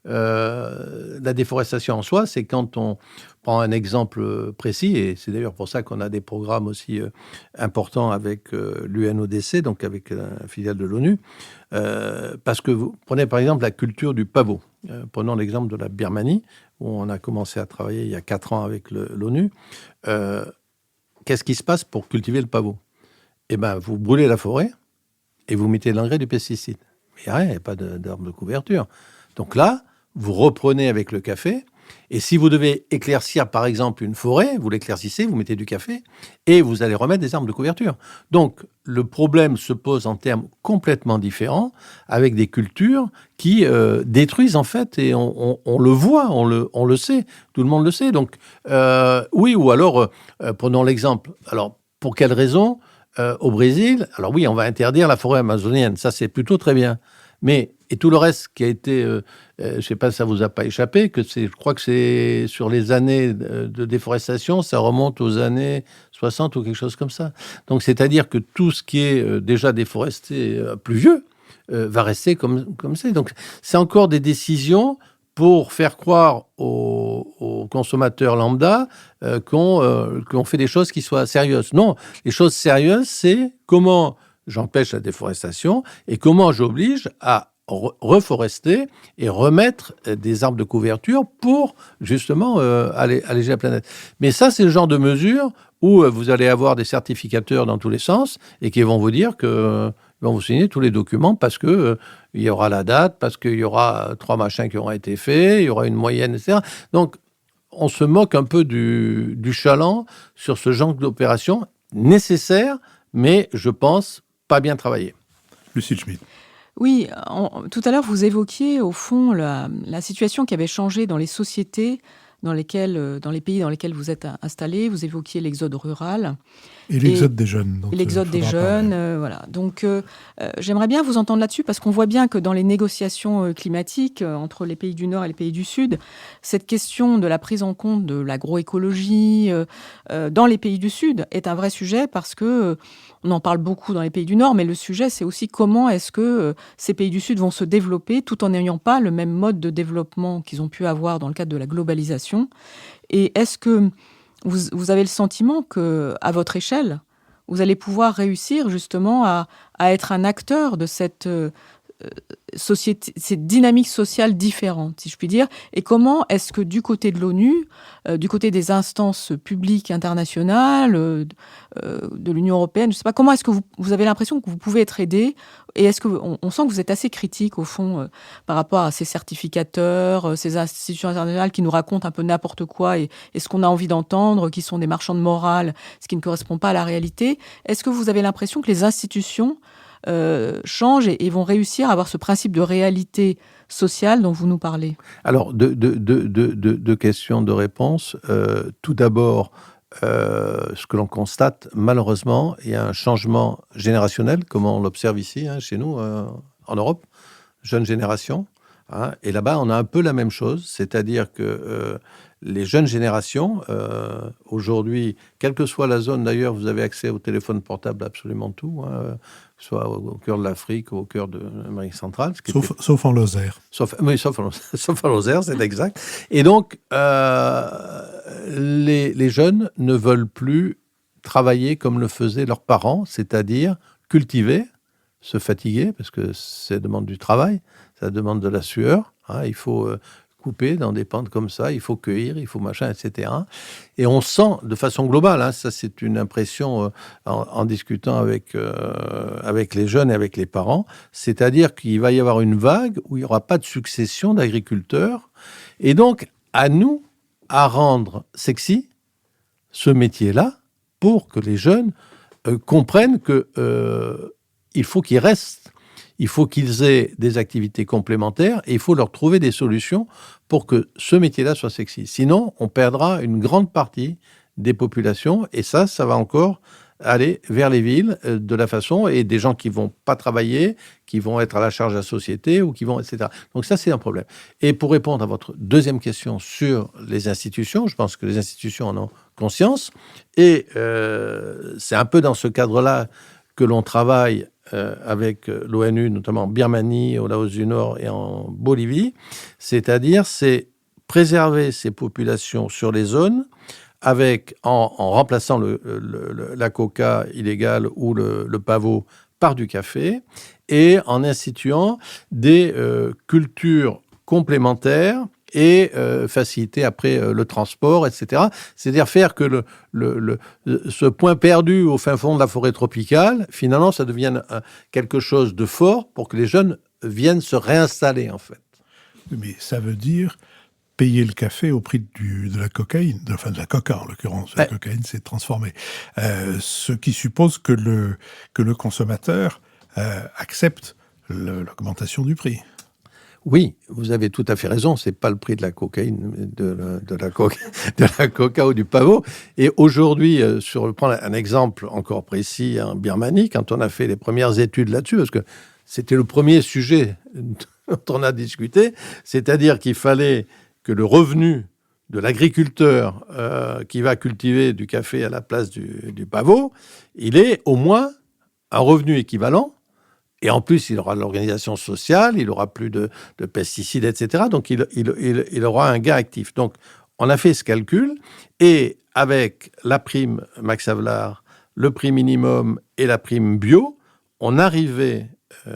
La déforestation en soi, c'est quand on prend un exemple précis, et c'est d'ailleurs pour ça qu'on a des programmes aussi importants avec l'UNODC, donc avec la filiale de l'ONU, parce que vous prenez par exemple la culture du pavot. Prenons l'exemple de la Birmanie, où on a commencé à travailler il y a 4 ans avec l'ONU. Qu'est-ce qui se passe pour cultiver le pavot? Eh bien, vous brûlez la forêt et vous mettez de l'engrais, du pesticide. Mais il n'y a pas d'arbre de couverture. Donc là, vous reprenez avec le café, et si vous devez éclaircir, par exemple, une forêt, vous l'éclaircissez, vous mettez du café, et vous allez remettre des arbres de couverture. Donc, le problème se pose en termes complètement différents, avec des cultures qui détruisent, en fait, et on le voit, on le sait, tout le monde le sait. Donc, oui, ou alors, prenons l'exemple. Alors, pour quelle raison au Brésil, alors oui, on va interdire la forêt amazonienne, ça c'est plutôt très bien. Mais, et tout le reste qui a été, je ne sais pas si ça ne vous a pas échappé, je crois que c'est sur les années de déforestation, ça remonte aux années 60 ou quelque chose comme ça. Donc, c'est-à-dire que tout ce qui est déjà déforesté pluvieux va rester comme c'est. Donc, c'est encore des décisions pour faire croire aux consommateurs lambda qu'on fait des choses qui soient sérieuses. Non, les choses sérieuses, c'est comment j'empêche la déforestation et comment j'oblige à reforester et remettre des arbres de couverture pour justement alléger la planète. Mais ça, c'est le genre de mesure où vous allez avoir des certificateurs dans tous les sens et qui vont vous dire que vont vous signer tous les documents parce que il y aura la date, parce qu'il y aura 3 machins qui auront été faits, il y aura une moyenne, etc. Donc, on se moque un peu du chaland sur ce genre d'opération nécessaire, mais je pense pas bien travaillé. Lucie Schmitt. Oui, tout à l'heure, vous évoquiez au fond la situation qui avait changé dans les sociétés dans les pays dans lesquels vous êtes installés. Vous évoquiez l'exode rural. Et l'exode des jeunes. Et l'exode des jeunes, voilà. Donc, j'aimerais bien vous entendre là-dessus, parce qu'on voit bien que dans les négociations climatiques entre les pays du Nord et les pays du Sud, cette question de la prise en compte de l'agroécologie dans les pays du Sud est un vrai sujet, parce que on en parle beaucoup dans les pays du Nord, mais le sujet, c'est aussi comment est-ce que ces pays du Sud vont se développer tout en n'ayant pas le même mode de développement qu'ils ont pu avoir dans le cadre de la globalisation. Et est-ce que vous avez le sentiment qu'à votre échelle, vous allez pouvoir réussir justement à être un acteur de cette société, cette dynamique sociale différente, si je puis dire, et comment est-ce que du côté de l'ONU, du côté des instances publiques internationales, de l'Union européenne, je ne sais pas, comment est-ce que vous avez l'impression que vous pouvez être aidé, et est-ce que on sent que vous êtes assez critique au fond par rapport à ces certificateurs, ces institutions internationales qui nous racontent un peu n'importe quoi et ce qu'on a envie d'entendre, qui sont des marchands de morale, ce qui ne correspond pas à la réalité. Est-ce que vous avez l'impression que les institutions changent et vont réussir à avoir ce principe de réalité sociale dont vous nous parlez? Alors, deux questions de réponse. Tout d'abord, ce que l'on constate, malheureusement, il y a un changement générationnel, comme on l'observe ici, chez nous, en Europe, jeune génération. Et là-bas, on a un peu la même chose, c'est-à-dire que les jeunes générations, aujourd'hui, quelle que soit la zone d'ailleurs, vous avez accès au téléphone portable absolument tout, que ce soit au cœur de l'Afrique ou au cœur de l'Amérique centrale. Sauf en Lozère. Sauf en Lozère, c'est exact. Et donc, les jeunes ne veulent plus travailler comme le faisaient leurs parents, c'est-à-dire cultiver, se fatiguer, parce que ça demande du travail, ça demande de la sueur. Il faut couper dans des pentes comme ça, il faut cueillir, il faut machin, etc. Et on sent de façon globale, ça c'est une impression en discutant avec les jeunes et avec les parents, c'est-à-dire qu'il va y avoir une vague où il n'y aura pas de succession d'agriculteurs. Et donc, à nous à rendre sexy ce métier-là pour que les jeunes comprennent que il faut qu'ils restent. Il faut qu'ils aient des activités complémentaires et il faut leur trouver des solutions pour que ce métier-là soit sexy. Sinon, on perdra une grande partie des populations et ça va encore aller vers les villes de la façon et des gens qui vont pas travailler, qui vont être à la charge de la société ou qui vont, etc. Donc ça, c'est un problème. Et pour répondre à votre deuxième question sur les institutions, je pense que les institutions en ont conscience et c'est un peu dans ce cadre-là que l'on travaille avec l'ONU, notamment en Birmanie, au Laos du Nord et en Bolivie, c'est-à-dire c'est préserver ces populations sur les zones en remplaçant la coca illégale ou le pavot par du café et en instituant des cultures complémentaires et faciliter après le transport, etc. C'est-à-dire faire que ce point perdu au fin fond de la forêt tropicale, finalement, ça devienne quelque chose de fort pour que les jeunes viennent se réinstaller, en fait. Mais ça veut dire payer le café au prix de la cocaïne, de la coca en l'occurrence. La cocaïne s'est transformée. Ce qui suppose que le consommateur accepte l'augmentation du prix. Oui, vous avez tout à fait raison. C'est pas le prix de la cocaïne, de la coca ou du pavot. Et aujourd'hui, je prends un exemple encore précis en Birmanie, quand on a fait les premières études là-dessus, parce que c'était le premier sujet dont on a discuté, c'est-à-dire qu'il fallait que le revenu de l'agriculteur qui va cultiver du café à la place du pavot, il est au moins un revenu équivalent. Et en plus, il aura de l'organisation sociale, il aura plus de pesticides, etc. Donc, il aura un gain actif. Donc, on a fait ce calcul et avec la prime Max Havelaar, le prix minimum et la prime bio, on arrivait,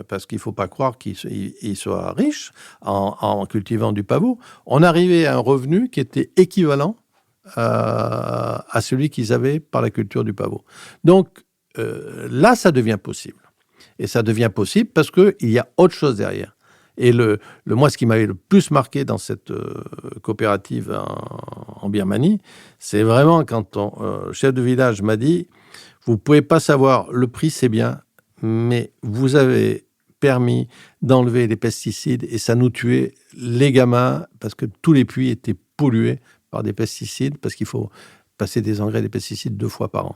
parce qu'il ne faut pas croire qu'il soit riche en cultivant du pavot, on arrivait à un revenu qui était équivalent à celui qu'ils avaient par la culture du pavot. Donc, là, ça devient possible. Et ça devient possible parce qu'il y a autre chose derrière. Et moi, ce qui m'avait le plus marqué dans cette coopérative en Birmanie, c'est vraiment quand le chef de village m'a dit « Vous ne pouvez pas savoir, le prix c'est bien, mais vous avez permis d'enlever les pesticides et ça nous tuait les gamins parce que tous les puits étaient pollués par des pesticides parce qu'il faut passer des engrais et des pesticides 2 fois par an. »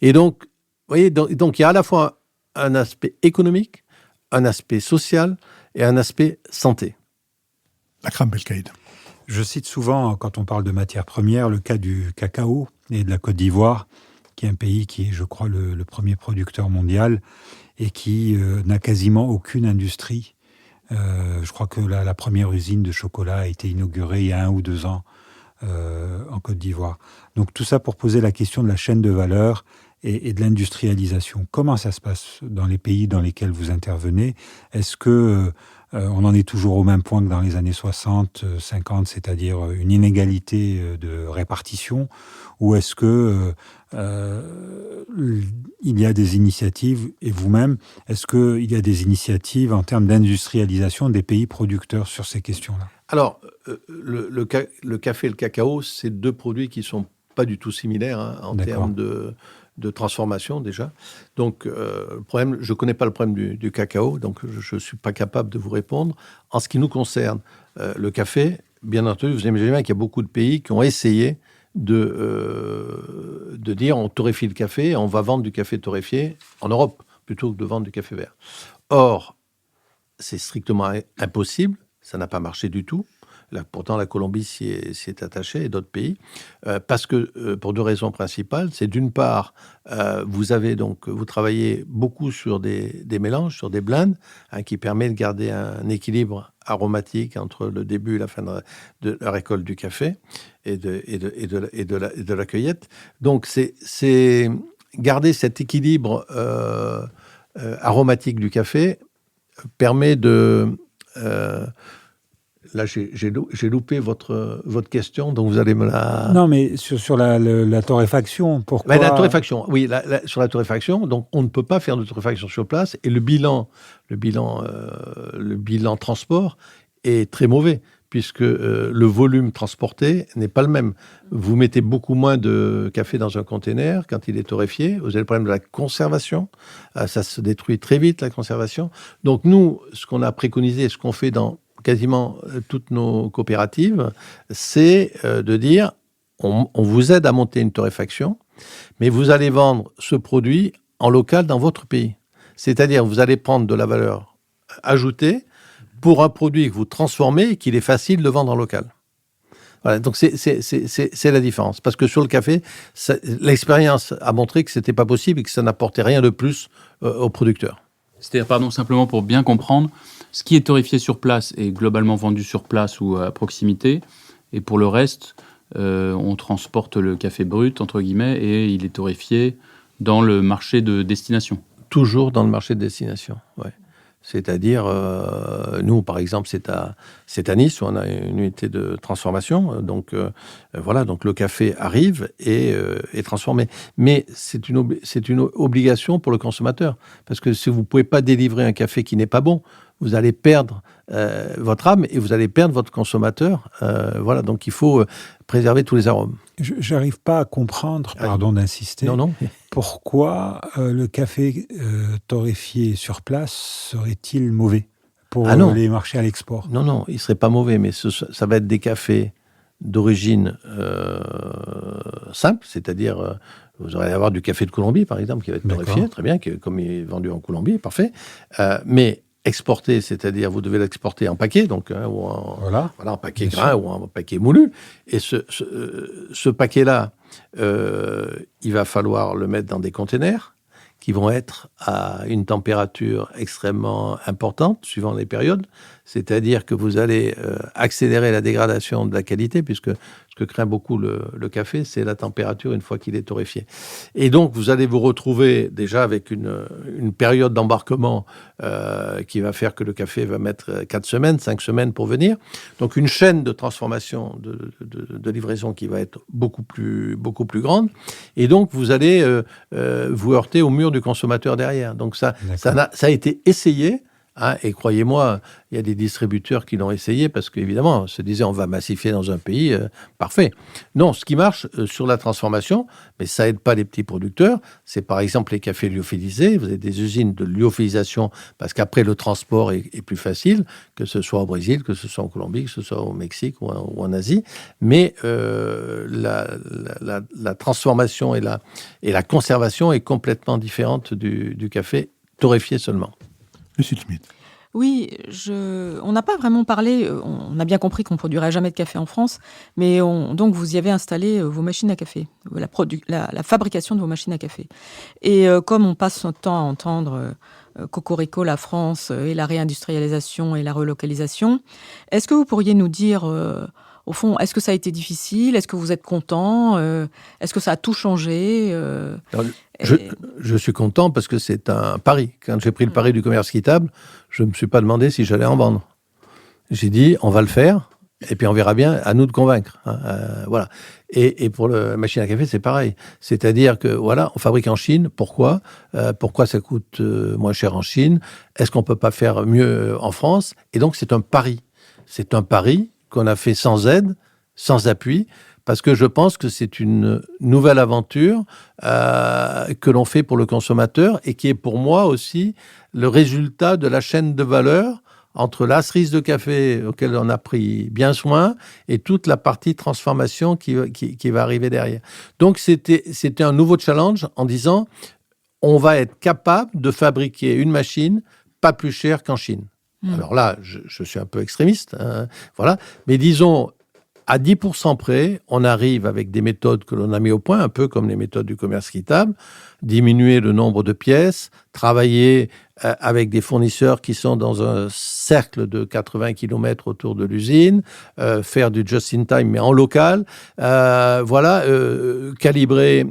Et donc, vous voyez, donc il y a à la fois un aspect économique, un aspect social et un aspect santé. Akram Belkaïd. Je cite souvent, quand on parle de matières premières, le cas du cacao et de la Côte d'Ivoire, qui est un pays qui est, je crois, le premier producteur mondial et qui n'a quasiment aucune industrie. Je crois que la première usine de chocolat a été inaugurée il y a 1 ou 2 ans en Côte d'Ivoire. Donc tout ça pour poser la question de la chaîne de valeur et de l'industrialisation. Comment ça se passe dans les pays dans lesquels vous intervenez ? Est-ce que on en est toujours au même point que dans les années 60, 50, c'est-à-dire une inégalité de répartition ? Ou est-ce que il y a des initiatives, et vous-même, est-ce qu'il y a des initiatives en termes d'industrialisation des pays producteurs sur ces questions-là ? Alors, le café et le cacao, c'est 2 produits qui ne sont pas du tout similaires en termes de transformation déjà. Donc, le problème, je ne connais pas le problème du cacao, donc je ne suis pas capable de vous répondre. En ce qui nous concerne, le café, bien entendu, vous imaginez bien qu'il y a beaucoup de pays qui ont essayé de dire on torréfie le café, on va vendre du café torréfié en Europe plutôt que de vendre du café vert. Or, c'est strictement impossible, ça n'a pas marché du tout. Là, pourtant, la Colombie s'y est attachée et d'autres pays, parce que pour 2 raisons principales. C'est d'une part, vous travaillez beaucoup sur des mélanges, sur des blends, qui permet de garder un équilibre aromatique entre le début et la fin de la récolte du café et de la cueillette. Donc, c'est garder cet équilibre aromatique du café permet de... Là, j'ai loupé votre question, donc vous allez me la... Non, mais sur la torréfaction, pourquoi... La torréfaction, oui, sur la torréfaction, donc on ne peut pas faire de torréfaction sur place, et le bilan transport est très mauvais, puisque le volume transporté n'est pas le même. Vous mettez beaucoup moins de café dans un container quand il est torréfié, vous avez le problème de la conservation, ça se détruit très vite, la conservation. Donc nous, ce qu'on a préconisé, ce qu'on fait dans quasiment toutes nos coopératives, c'est de dire on vous aide à monter une torréfaction, mais vous allez vendre ce produit en local dans votre pays. C'est-à-dire vous allez prendre de la valeur ajoutée pour un produit que vous transformez et qu'il est facile de vendre en local. Voilà, donc c'est la différence. Parce que sur le café, l'expérience a montré que ce n'était pas possible et que ça n'apportait rien de plus aux producteurs. C'est-à-dire, simplement pour bien comprendre, ce qui est torréfié sur place est globalement vendu sur place ou à proximité, et pour le reste, on transporte le café brut, entre guillemets, et il est torréfié dans le marché de destination. Toujours dans le marché de destination, ouais. C'est-à-dire, nous, par exemple, c'est à Nice, où on a une unité de transformation. Donc, voilà, donc le café arrive et est transformé. Mais c'est une obligation pour le consommateur. Parce que si vous ne pouvez pas délivrer un café qui n'est pas bon, vous allez perdre votre âme et vous allez perdre votre consommateur. Voilà, donc il faut préserver tous les arômes. Je n'arrive pas à comprendre, pardon d'insister, non. Pourquoi le café torréfié sur place serait-il mauvais pour les marchés à l'export? Non, il ne serait pas mauvais, mais ça va être des cafés d'origine simple, c'est-à-dire vous allez avoir du café de Colombie, par exemple, qui va être torréfié, très bien, comme il est vendu en Colombie, parfait, mais exporté, c'est-à-dire vous devez l'exporter en paquet, donc ou en paquet grain ou en paquet moulu. Et ce paquet-là, il va falloir le mettre dans des containers qui vont être à une température extrêmement importante, suivant les périodes. C'est-à-dire que vous allez accélérer la dégradation de la qualité, puisque ce que craint beaucoup le café, c'est la température une fois qu'il est torréfié. Et donc, vous allez vous retrouver déjà avec une période d'embarquement qui va faire que le café va mettre 4 semaines, 5 semaines pour venir. Donc, une chaîne de transformation, de livraison qui va être beaucoup plus grande. Et donc, vous allez vous heurter au mur du consommateur derrière. Donc, ça a été essayé. Et croyez-moi, il y a des distributeurs qui l'ont essayé parce qu'évidemment, on se disait on va massifier dans un pays, parfait. Non, ce qui marche sur la transformation, mais ça aide pas les petits producteurs, c'est par exemple les cafés lyophilisés. Vous avez des usines de lyophilisation parce qu'après le transport est plus facile, que ce soit au Brésil, que ce soit en Colombie, que ce soit au Mexique ou en Asie. Mais la transformation et la conservation est complètement différente du café torréfié seulement. Monsieur Schmitt. Oui, on n'a pas vraiment parlé, on a bien compris qu'on ne produirait jamais de café en France, mais donc vous y avez installé vos machines à café, la fabrication de vos machines à café. Et comme on passe son temps à entendre Cocorico, la France, et la réindustrialisation et la relocalisation, est-ce que vous pourriez nous dire, au fond, est-ce que ça a été difficile? Est-ce que vous êtes content? Est-ce que ça a tout changé? Je suis content parce que c'est un pari. Quand j'ai pris le pari du commerce équitable, je ne me suis pas demandé si j'allais en vendre. J'ai dit, on va le faire, et puis on verra bien, à nous de convaincre. Voilà. Et pour la machine à café, c'est pareil. C'est-à-dire que, voilà, on fabrique en Chine. Pourquoi ça coûte moins cher en Chine? Est-ce qu'on ne peut pas faire mieux en France? Et donc, c'est un pari. C'est un pari qu'on a fait sans aide, sans appui, parce que je pense que c'est une nouvelle aventure que l'on fait pour le consommateur et qui est pour moi aussi le résultat de la chaîne de valeur entre la cerise de café auquel on a pris bien soin et toute la partie transformation qui va arriver derrière. Donc, c'était un nouveau challenge en disant on va être capable de fabriquer une machine pas plus chère qu'en Chine. Alors là, je suis un peu extrémiste, hein, voilà. Mais disons, à 10% près, on arrive avec des méthodes que l'on a mis au point, un peu comme les méthodes du commerce équitable, diminuer le nombre de pièces, travailler avec des fournisseurs qui sont dans un cercle de 80 km autour de l'usine, faire du just-in-time, mais en local, calibrer,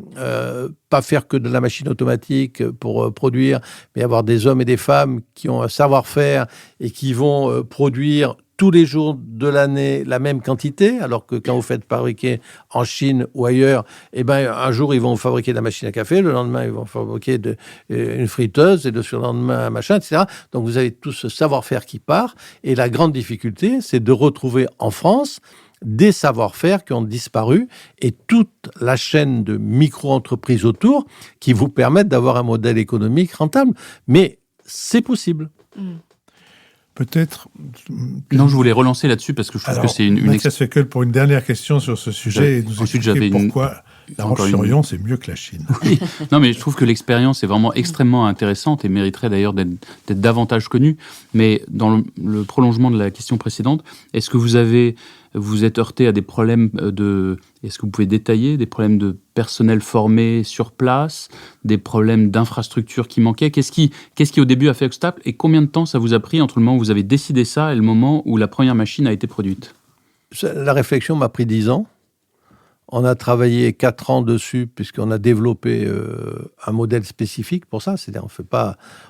pas faire que de la machine automatique pour produire, mais avoir des hommes et des femmes qui ont un savoir-faire et qui vont produire tous les jours de l'année la même quantité, alors que quand vous faites fabriquer en Chine ou ailleurs, un jour ils vont fabriquer de la machine à café, le lendemain ils vont fabriquer une friteuse et le surlendemain un machin, etc. Donc vous avez tout ce savoir-faire qui part, et la grande difficulté, c'est de retrouver en France des savoir-faire qui ont disparu et toute la chaîne de micro-entreprises autour qui vous permettent d'avoir un modèle économique rentable. Mais c'est possible. Peut-être... Non, je voulais relancer là-dessus parce que je trouve que c'est une Mathias Fekl, pour une dernière question sur ce sujet, et nous expliquer pourquoi La Roche-sur-Yon, c'est mieux que la Chine. Oui. Non, mais je trouve que l'expérience est vraiment extrêmement intéressante et mériterait d'ailleurs d'être davantage connue. Mais dans le prolongement de la question précédente, est-ce que vous êtes heurté à des problèmes est-ce que vous pouvez détailler des problèmes de personnel formé sur place, des problèmes d'infrastructures qui manquaient? Qu'est-ce qui au début a fait obstacle et combien de temps ça vous a pris entre le moment où vous avez décidé ça et le moment où la première machine a été produite? La réflexion m'a pris 10 ans. On a travaillé 4 ans dessus puisqu'on a développé un modèle spécifique pour ça. C'est-à-dire,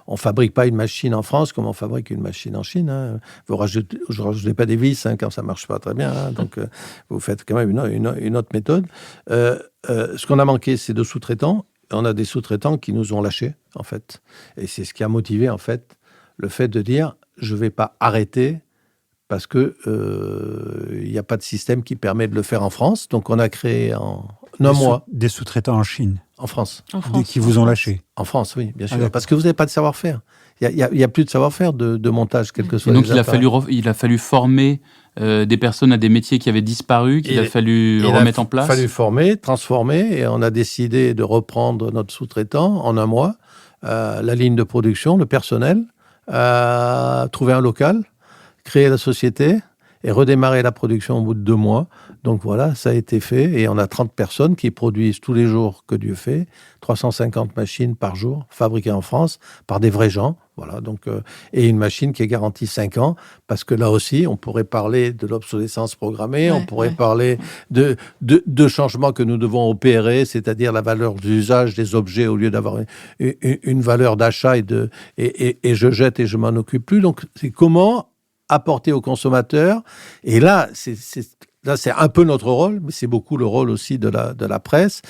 on fabrique pas une machine en France comme on fabrique une machine en Chine. Hein. Vous rajoutez pas des vis quand ça marche pas très bien. Hein. Donc, vous faites quand même une autre méthode. Ce qu'on a manqué, c'est de sous-traitants. On a des sous-traitants qui nous ont lâchés, en fait. Et c'est ce qui a motivé, en fait, le fait de dire, je vais pas arrêter parce que il n'y a pas de système qui permet de le faire en France. Donc, on a créé en un mois... Des sous-traitants en Chine. En France. Qui vous ont lâché. En France, oui, bien sûr. Parce que vous n'avez pas de savoir-faire. Il n'y a plus de savoir-faire de montage, quel que soit. Et donc, il a fallu former des personnes à des métiers qui avaient disparu, qu'il a fallu remettre en place. Il a fallu former, transformer, et on a décidé de reprendre notre sous-traitant en un mois, la ligne de production, le personnel, trouver un local, créer la société et redémarrer la production au bout de 2 mois. Donc voilà, ça a été fait et on a 30 personnes qui produisent tous les jours, que Dieu fait, 350 machines par jour fabriquées en France par des vrais gens. Voilà, donc, et une machine qui est garantie 5 ans, parce que là aussi, on pourrait parler de l'obsolescence programmée, on pourrait parler de changements que nous devons opérer, c'est-à-dire la valeur d'usage des objets au lieu d'avoir une valeur d'achat et je jette et je m'en occupe plus. Donc, c'est comment apporter aux consommateurs. Et là, c'est un peu notre rôle, mais c'est beaucoup le rôle aussi de la presse,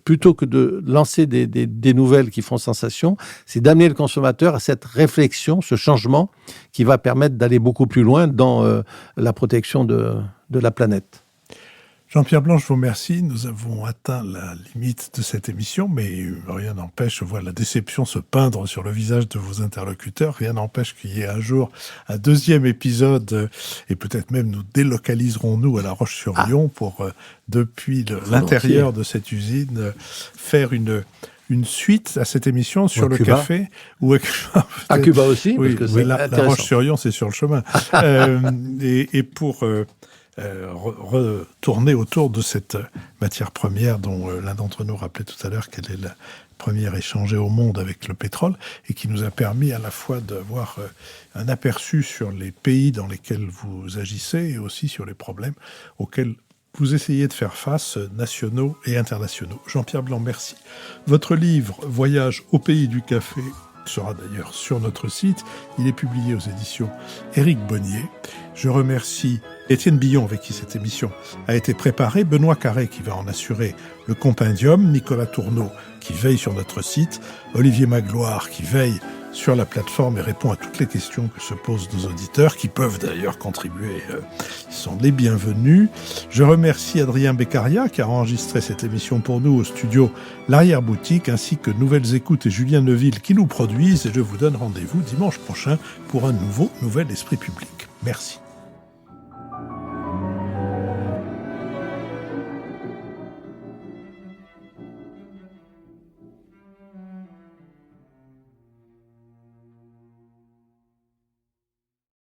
plutôt que de lancer des nouvelles qui font sensation, c'est d'amener le consommateur à cette réflexion, ce changement qui va permettre d'aller beaucoup plus loin dans la protection de la planète. Jean-Pierre Blanc, je vous remercie. Nous avons atteint la limite de cette émission, mais rien n'empêche, je vois la déception se peindre sur le visage de vos interlocuteurs. Rien n'empêche qu'il y ait un jour un 2e épisode, et peut-être même nous délocaliserons-nous à La Roche-sur-Yon pour, depuis l'intérieur de cette usine, faire une suite à cette émission sur le café. Ou à Cuba aussi, oui, parce que la Roche-sur-Yon, c'est sur le chemin. Et pour... retourner autour de cette matière première dont l'un d'entre nous rappelait tout à l'heure qu'elle est la première échangée au monde avec le pétrole et qui nous a permis à la fois d'avoir un aperçu sur les pays dans lesquels vous agissez et aussi sur les problèmes auxquels vous essayez de faire face, nationaux et internationaux. Jean-Pierre Blanc, merci. Votre livre « Voyage au pays du café » sera d'ailleurs sur notre site. Il est publié aux éditions Éric Bonnier. Je remercie Étienne Billon, avec qui cette émission a été préparée, Benoît Carré, qui va en assurer le compendium, Nicolas Tourneau, qui veille sur notre site, Olivier Magloire qui veille sur la plateforme et répond à toutes les questions que se posent nos auditeurs, qui peuvent d'ailleurs contribuer. Ils sont les bienvenus. Je remercie Adrien Beccaria qui a enregistré cette émission pour nous au studio L'Arrière-Boutique, ainsi que Nouvelles Écoutes et Julien Neuville qui nous produisent. Et je vous donne rendez-vous dimanche prochain pour un nouvel Esprit Public. Merci.